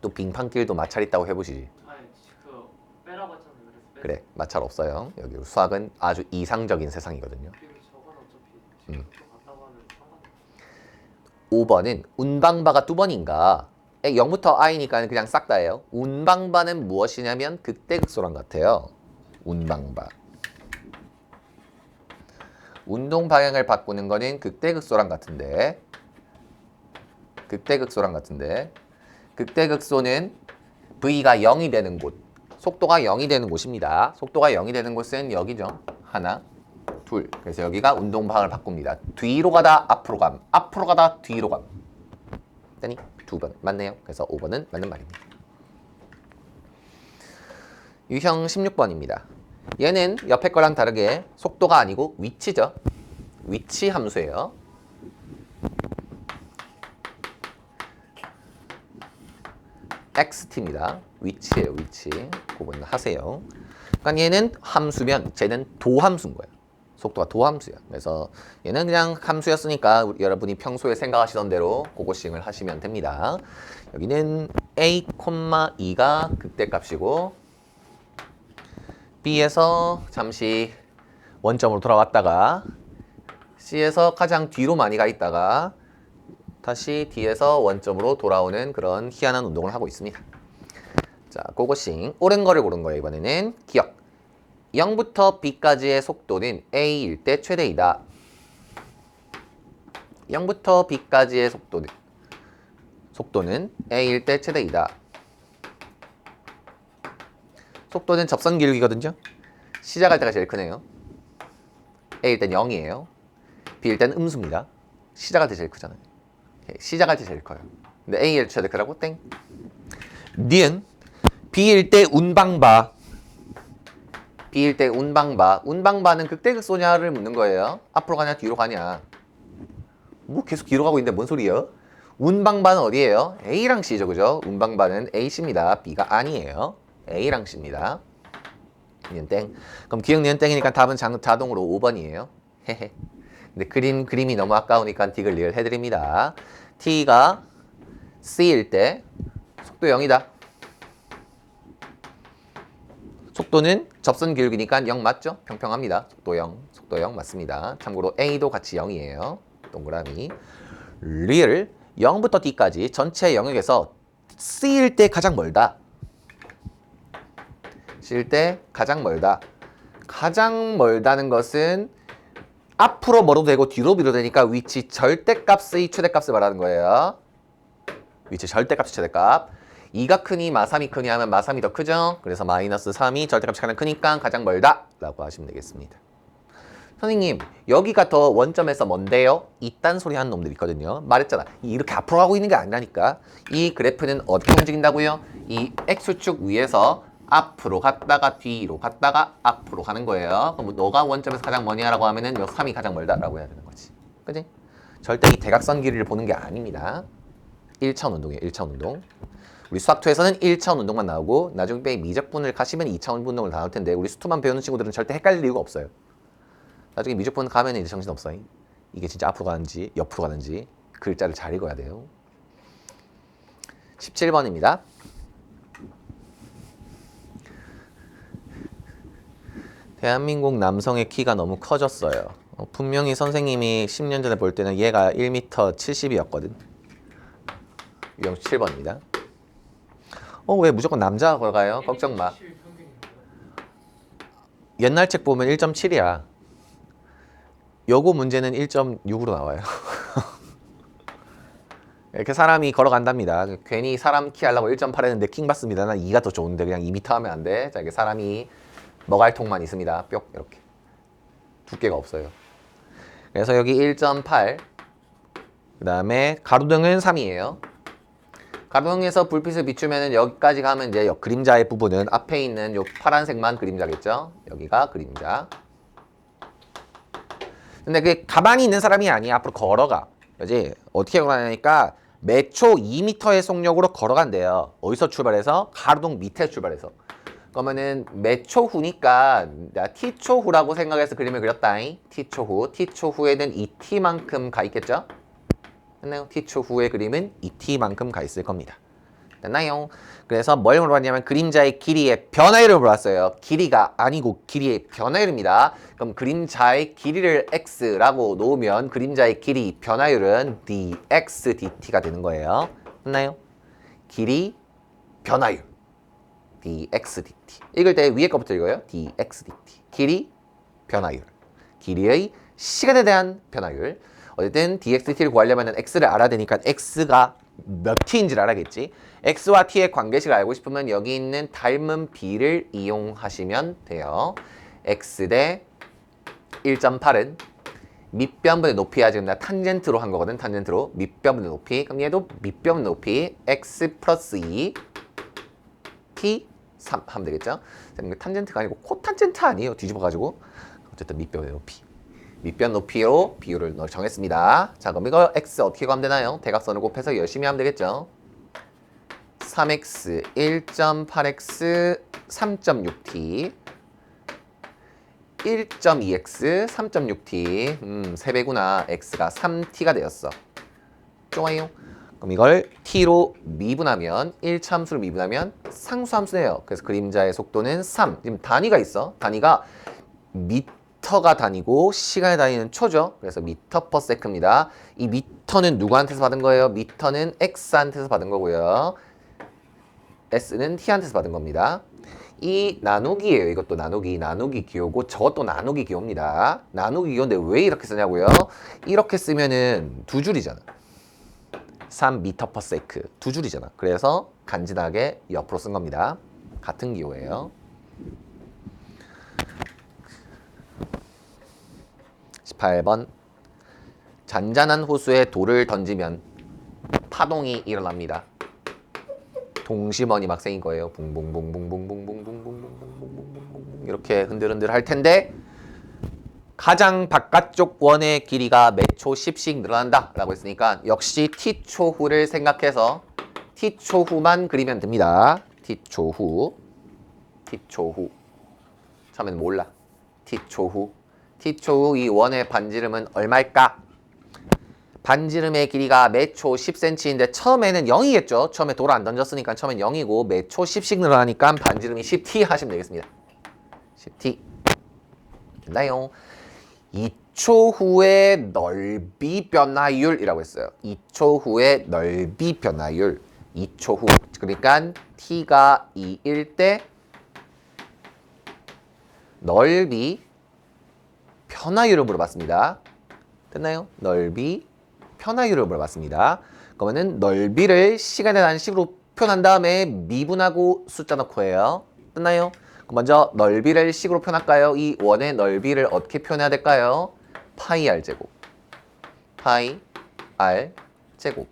또 빙판길도 마찰 있다고 해보시지.
아니 그 빼라고 했잖아요. 그래서 빼.
그래, 마찰 없어요. 여기 수학은 아주 이상적인 세상이거든요.
그리고 저건 어차피 지금 또 갔다고 하면 상관.
5번은 운방바가 두 번인가? 0부터 i니까 그냥 싹 다예요. 운방바는 무엇이냐면 극대극소랑 같아요. 운방바. 운동 방향을 바꾸는 거는 극대극소랑 같은데 극대극소는 V가 0이 되는 곳, 속도가 0이 되는 곳입니다. 속도가 0이 되는 곳은 여기죠. 하나, 둘. 그래서 여기가 운동 방향을 바꿉니다. 뒤로 가다 앞으로 감, 앞으로 가다 뒤로 감. 됐니? 2번 맞네요. 그래서 5번은 맞는 말입니다. 유형 16번입니다. 얘는 옆에 거랑 다르게 속도가 아니고 위치죠. 위치 함수예요. xt입니다. 위치예요, 위치. 그건 하세요. 그러니까 얘는 함수면 쟤는 도함수인 거예요. 속도가 도함수야. 그래서 얘는 그냥 함수였으니까 여러분이 평소에 생각하시던 대로 그거싱을 하시면 됩니다. 여기는 a, 2가 극대값이고 b에서 잠시 원점으로 돌아왔다가 c에서 가장 뒤로 많이 가 있다가 다시 D에서 원점으로 돌아오는 그런 희한한 운동을 하고 있습니다. 자, 고고싱. 옳은 거를 고른 거예요. 이번에는 기억. 0부터 B까지의 속도는 A일 때 최대이다. 0부터 B까지의 속도는 A일 때 최대이다. 속도는 접선 기울기거든요. 시작할 때가 제일 크네요. A일 땐 0이에요. B일 땐 음수입니다. 시작할 때 제일 크잖아요. 시작할 때 제일 커요. 근데 A일 최대 크라고 땡. 니은 B일 때 운방바. B일 때 운방바. 운방바는 극대극소냐를 묻는 거예요. 앞으로 가냐 뒤로 가냐. 뭐 계속 뒤로 가고 있는데 뭔 소리예요? 운방바는 어디예요? A랑 C죠, 그죠? 운방바는 AC입니다. B가 아니에요. A랑 C입니다. 니은 땡. 그럼 기억 니은 땡이니까 답은 자동으로 5번이에요. 헤헤. 근데 그림이 너무 아까우니까 딕을 리얼 해드립니다. T가 C일 때 속도 0이다. 속도는 접선 기울기니까 0 맞죠? 평평합니다. 속도 0 맞습니다. 참고로 A도 같이 0이에요. 동그라미. 리얼 0부터 D까지 전체 영역에서 C일 때 가장 멀다. C일 때 가장 멀다. 가장 멀다는 것은 앞으로 멀어도 되고 뒤로 밀어도 되니까 위치 절대값의 최대값을 말하는 거예요. 위치 절대값의 최대값. 2가 크니 마3이 크니 하면 마3이 더 크죠. 그래서 마이너스 3이 절대값이 가장 크니까 가장 멀다 라고 하시면 되겠습니다. 선생님 여기가 더 원점에서 먼데요? 이딴 소리 하는 놈들 있거든요. 말했잖아. 이렇게 앞으로 가고 있는 게 아니라니까. 이 그래프는 어떻게 움직인다고요? 이 X축 위에서 앞으로 갔다가 뒤로 갔다가 앞으로 가는 거예요. 그럼 너가 원점에서 가장 머니하라고 하면은 요 3이 가장 멀다라고 해야 되는 거지. 그지? 절대 이 대각선 길이를 보는 게 아닙니다. 1차원 운동이에요. 1차원 운동. 우리 수학2에서는 1차원 운동만 나오고 나중에 미적분을 가시면 2차원 운동을 나올 텐데 우리 수투만 배우는 친구들은 절대 헷갈릴 이유가 없어요. 나중에 미적분 가면 이제 정신없어. 이게 진짜 앞으로 가는지 옆으로 가는지 글자를 잘 읽어야 돼요. 17번입니다. 대한민국 남성의 키가 너무 커졌어요. 분명히 선생님이 10년 전에 볼 때는 얘가 1m 70이었거든. 유형 7번입니다. 왜 무조건 남자가 걸어가요? 걱정 마. 옛날 책 보면 1.7이야. 요거 문제는 1.6으로 나와요. 이렇게 사람이 걸어간답니다. 괜히 사람 키 하려고 1.8 했는데 킹 받습니다. 난 2가 더 좋은데 그냥 2m 하면 안 돼. 자, 이게 사람이 머갈통만 있습니다. 뿅 이렇게 두께가 없어요. 그래서 여기 1.8 그 다음에 가로등은 3이에요. 가로등에서 불빛을 비추면 여기까지 가면 이제 그림자의 부분은 앞에 있는 요 파란색만 그림자겠죠. 여기가 그림자. 근데 그게 가만히 있는 사람이 아니야. 앞으로 걸어가. 그지? 어떻게 걸어가냐니까 매 초 2m의 속력으로 걸어간대요. 어디서 출발해서? 가로등 밑에 출발해서. 그러면은 몇 초 후니까 t초 후라고 생각해서 그림을 그렸다. t초 후. t초 후에는 이 t만큼 가 있겠죠? 됐나요? t초 후의 그림은 이 t만큼 가 있을 겁니다. 됐나요? 그래서 뭘 물어봤냐면 그림자의 길이의 변화율을 물어봤어요. 길이가 아니고 길이의 변화율입니다. 그럼 그림자의 길이를 x라고 놓으면 그림자의 길이 변화율은 dx dt가 되는 거예요. 됐나요? 길이 변화율 dx dt. 읽을 때 위에 거부터 읽어요. dx dt. 길이 변화율. 길이의 시간에 대한 변화율. 어쨌든 dx dt를 구하려면 x를 알아야 되니까 x가 몇 t인지를 알아야겠지. x와 t의 관계식을 알고 싶으면 여기 있는 닮은 b를 이용하시면 돼요. x 대 1.8은 밑변분의 높이야. 지금 내가 탄젠트로 한 거거든. 탄젠트로 밑변분의 높이. 그럼 얘도 밑변분의 높이 x 플러스 2 t 3 하면 되겠죠. 탄젠트가 아니고 코탄젠트 아니에요. 뒤집어가지고. 어쨌든 밑변의 높이. 밑변 높이로 비율을 정했습니다. 자, 그럼 이거 x 어떻게 구하면 되나요? 대각선을 곱해서 열심히 하면 되겠죠. 3x 1.8x 3.6t 1.2x 3.6t 3배구나. x가 3t가 되었어. 좋아요. 그럼 이걸 t로 미분하면 1차함수를 미분하면 상수함수네요. 그래서 그림자의 속도는 3. 지금 단위가 있어. 단위가 미터가 단위고 시간의 단위는 초죠. 그래서 미터 퍼 세크입니다. 이 미터는 누구한테서 받은 거예요? 미터는 x한테서 받은 거고요. s는 t한테서 받은 겁니다. 이 나누기예요. 이것도 나누기 기호고 저것도 나누기 기호입니다. 나누기 기호인데 왜 이렇게 쓰냐고요? 이렇게 쓰면은 두 줄이잖아. 3m per sec 두 줄이잖아. 그래서 간지나게 옆으로 쓴 겁니다. 같은 기호예요. 18번 잔잔한 호수에 돌을 던지면 파동이 일어납니다. 동심원이 막 생긴 거예요. 붕붕붕붕붕붕붕붕붕붕붕붕붕붕붕붕 이렇게 흔들흔들 할 텐데 가장 바깥쪽 원의 길이가 몇 초 10씩 늘어난다 라고 했으니까 역시 t초 후를 생각해서 t초 후만 그리면 됩니다. t초 후 처음에는 몰라. t초 후 이 원의 반지름은 얼마일까? 반지름의 길이가 몇 초 10cm인데 처음에는 0이겠죠. 처음에 돌 안 던졌으니까 처음엔 0이고 몇 초 10씩 늘어나니까 반지름이 10t 하시면 되겠습니다. 10t 됐나요? 2초 후의 넓이 변화율이라고 했어요. 2초 후의 넓이 변화율. 2초 후. 그러니까 t가 2일 때 넓이 변화율을 물어봤습니다. 됐나요? 넓이 변화율을 물어봤습니다. 그러면은 넓이를 시간의 단식으로 표현한 다음에 미분하고 숫자 넣고 해요. 됐나요? 먼저 넓이를 식으로 표현할까요? 이 원의 넓이를 어떻게 표현해야 될까요? 파이 r 제곱. 파이 r 제곱.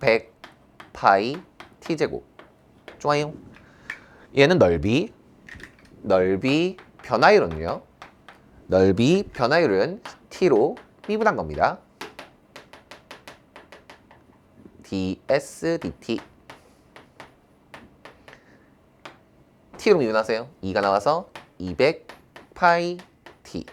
100 파이 t 제곱. 좋아요. 얘는 넓이 변화율은요. 넓이 변화율은 t로 미분한 겁니다. ds dt. t로 미분하세요. 2가 나와서 200 파이 t.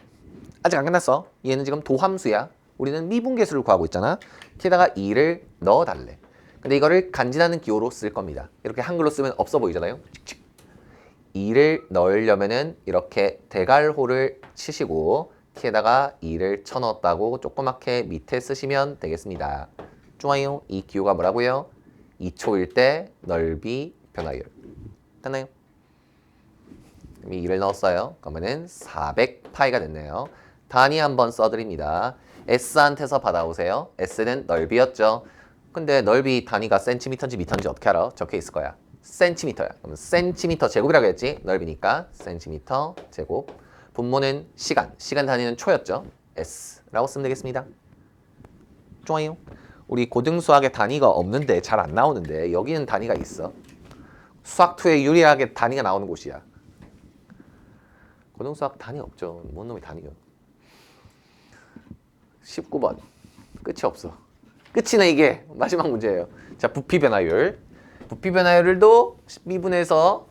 아직 안 끝났어. 얘는 지금 도함수야. 우리는 미분계수를 구하고 있잖아. t에다가 2를 넣어달래. 근데 이거를 간지나는 기호로 쓸 겁니다. 이렇게 한글로 쓰면 없어 보이잖아요. 2를 넣으려면은 이렇게 대괄호를 치시고 t에다가 2를 쳐넣었다고 조그맣게 밑에 쓰시면 되겠습니다. 좋아요. 이 기호가 뭐라고요? 2초일 때 넓이 변화율. 됐나요? 2를 넣었어요. 그러면은 400파이가 됐네요. 단위 한번 써드립니다. S한테서 받아오세요. S는 넓이였죠. 근데 넓이 단위가 센티미터인지 미터인지 어떻게 알아? 적혀 있을 거야. 센티미터야. 그럼 센티미터 제곱이라고 했지? 넓이니까 센티미터 제곱. 분모는 시간. 시간 단위는 초였죠. S라고 쓰면 되겠습니다. 좋아요. 우리 고등수학에 단위가 없는데 잘 안 나오는데 여기는 단위가 있어. 수학2에 유리하게 단위가 나오는 곳이야. 고등수학 단위 없죠. 뭔 놈의 단위요. 19번. 끝이 없어. 끝이네 이게. 마지막 문제예요. 자, 부피 변화율. 부피 변화율도 미분해서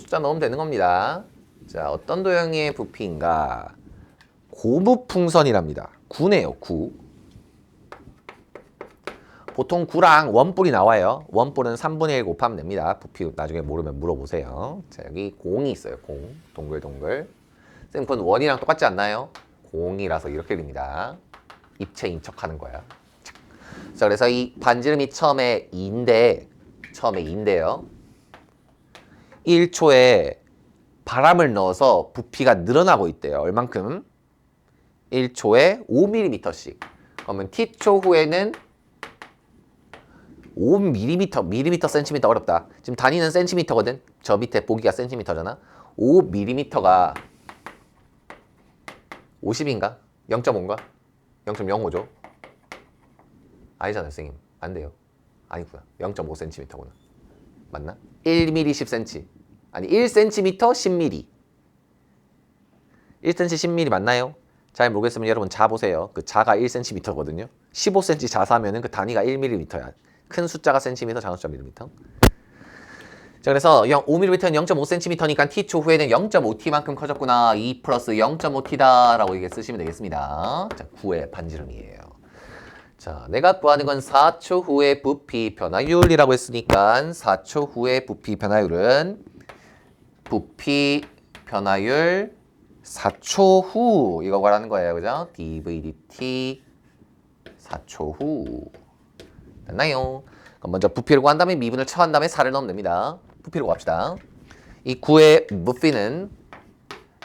숫자 넣으면 되는 겁니다. 자, 어떤 도형의 부피인가? 고부풍선이랍니다. 9네요, 9. 보통 9랑 원뿔이 나와요. 원뿔은 3분의 1 곱하면 됩니다. 부피 나중에 모르면 물어보세요. 자, 여기 공이 있어요. 공. 동글동글. 쌤, 그건 원이랑 똑같지 않나요? 공이라서 이렇게 됩니다. 입체 인척하는 거야. 자, 그래서 이 반지름이 처음에 2인데요. 1초에 바람을 넣어서 부피가 늘어나고 있대요. 얼만큼? 1초에 5mm씩. 그러면 t초 후에는 5mm, 밀리미터, 센티미터 어렵다. 지금 단위는 센티미터거든. 저 밑에 보기가 센티미터잖아. 5mm가 50인가? 0.5인가? 0.05죠? 아니잖아요, 선생님. 안 돼요. 아니구나. 0.5cm구나. 맞나? 1mm 10cm. 아니, 1cm 10mm. 1cm 10mm 맞나요? 잘 모르겠으면 여러분 자 보세요. 그 자가 1cm거든요. 15cm 자 사면은 그 단위가 1mm야. 큰 숫자가 cm, 작은 숫자 밀리미터. 자, 그래서 5mm는 0.5cm니까 t초 후에는 0.5t만큼 커졌구나. 2 플러스 0.5t다 라고 이렇게 쓰시면 되겠습니다. 자, 9의 반지름이에요. 자, 내가 구하는 건 4초 후의 부피 변화율이라고 했으니까 4초 후의 부피 변화율은 부피 변화율 4초 후 이거 말하는 거예요. 그죠? dvdt 4초 후. 됐나요? 그럼 먼저 부피를 구한 다음에 미분을 처한 다음에 4를 넣으면 됩니다. 부피를 구합시다. 이 9의 부피는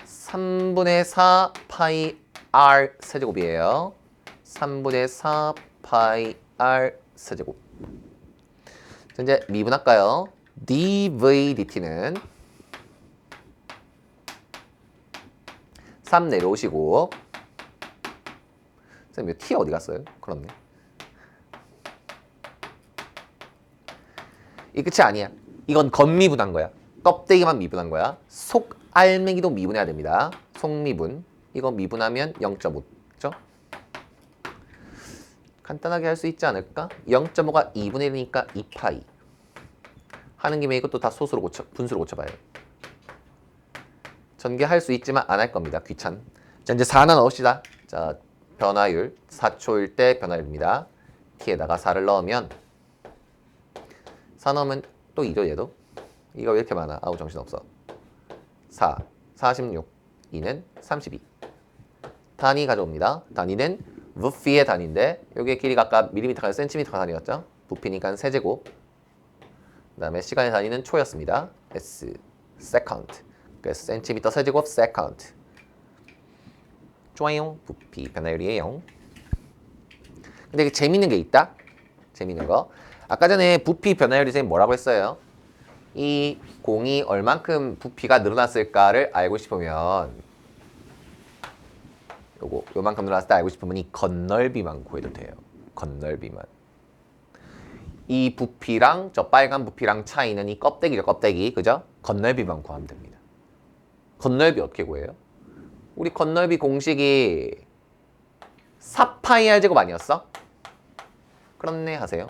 3분의 4 파이 r 세제곱이에요. 3분의 4 파이 r 세제곱. 이제 미분할까요? dvdt는 3 내려오시고 선생님 이거 t 어디 갔어요? 그렇네. 이 끝이 아니야. 이건 겉미분한 거야. 껍데기만 미분한 거야. 속 알맹이도 미분해야 됩니다. 속미분. 이거 미분하면 0.5죠? 간단하게 할 수 있지 않을까? 0.5가 2분의 1이니까 2파이. 하는 김에 이것도 다 소수로 분수로 고쳐봐요. 전개할 수 있지만 안 할 겁니다. 귀찮. 자, 이제 4 하나 넣읍시다. 자, 변화율 4초일 때 변화율입니다. t에다가 4를 넣으면 4 넣으면 또 2죠, 얘도. 이거 왜 이렇게 많아? 아우, 정신없어. 4, 46, 2는 32. 단위 가져옵니다. 단위는 부피의 단위인데 여기의 길이가 아까 밀리미터가 센티미터가 단위였죠? 부피니까 세제곱. 그 다음에 시간의 단위는 초였습니다. s, second. 그래서 센티미터 세제곱 second. 좋아요. 부피 변화율이에요. 근데 이게 재밌는 게 있다. 재밌는 거. 아까 전에 부피 변화율이 선생님 뭐라고 했어요? 이 공이 얼만큼 부피가 늘어났을까를 알고 싶으면 요만큼 늘어났을 때 알고 싶으면 이 겉넓이만 구해도 돼요. 겉넓이만. 이 부피랑 저 빨간 부피랑 차이는 이 껍데기죠, 껍데기. 그죠? 겉넓이만 구하면 됩니다. 겉넓이 어떻게 구해요? 우리 겉넓이 공식이 4파이 r 제곱 아니었어? 그렇네 하세요.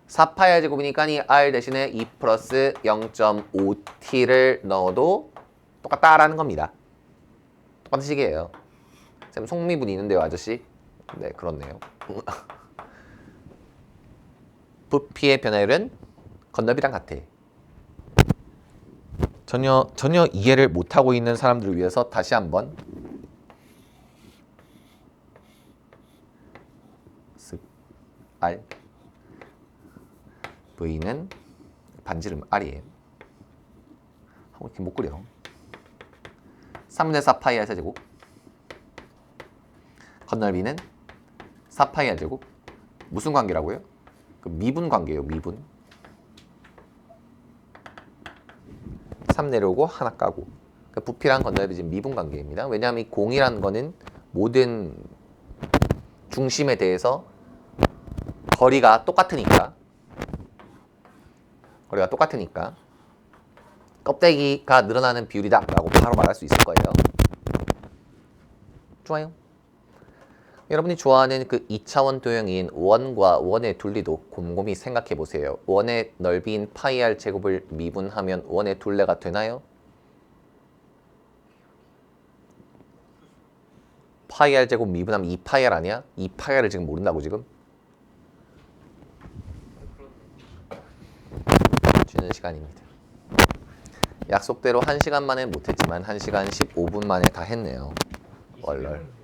4파이 r 제곱이니까 이 r 대신에 2 플러스 0.5t를 넣어도 똑같다라는 겁니다. 똑같은 식이에요. 쌤 속미분이 있는데요, 아저씨? 네, 그렇네요. 부피의 변화율은 겉넓이랑 같아. 전혀 이해를 못하고 있는 사람들을 위해서 다시 한번 R V는 반지름 R이에요. 하고 이렇게 못 그려. 3분의 4 파이 R 세제곱. 겉넓이는 4 파이 R 제곱. 무슨 관계라고요? 그 미분 관계예요, 미분. 3 내려오고 하나 까고. 그 부피랑 겉넓이 지금 미분 관계입니다. 왜냐하면 이 공이라는 거는 모든 중심에 대해서 거리가 똑같으니까. 거리가 똑같으니까 껍데기가 늘어나는 비율이다 라고 바로 말할 수 있을 거예요. 좋아요. 여러분이 좋아하는 그 2차원 도형인 원과 원의 둘리도 곰곰이 생각해 보세요. 원의 넓이인 파이 r 제곱을 미분하면 원의 둘레가 되나요? 파이 r 제곱 미분하면 2파이 r 아니야? 2파이 r을 지금 모른다고 지금? 주는 시간입니다. 약속대로 1시간 만에 못했지만 1시간 15분 만에 다 했네요. 월럴.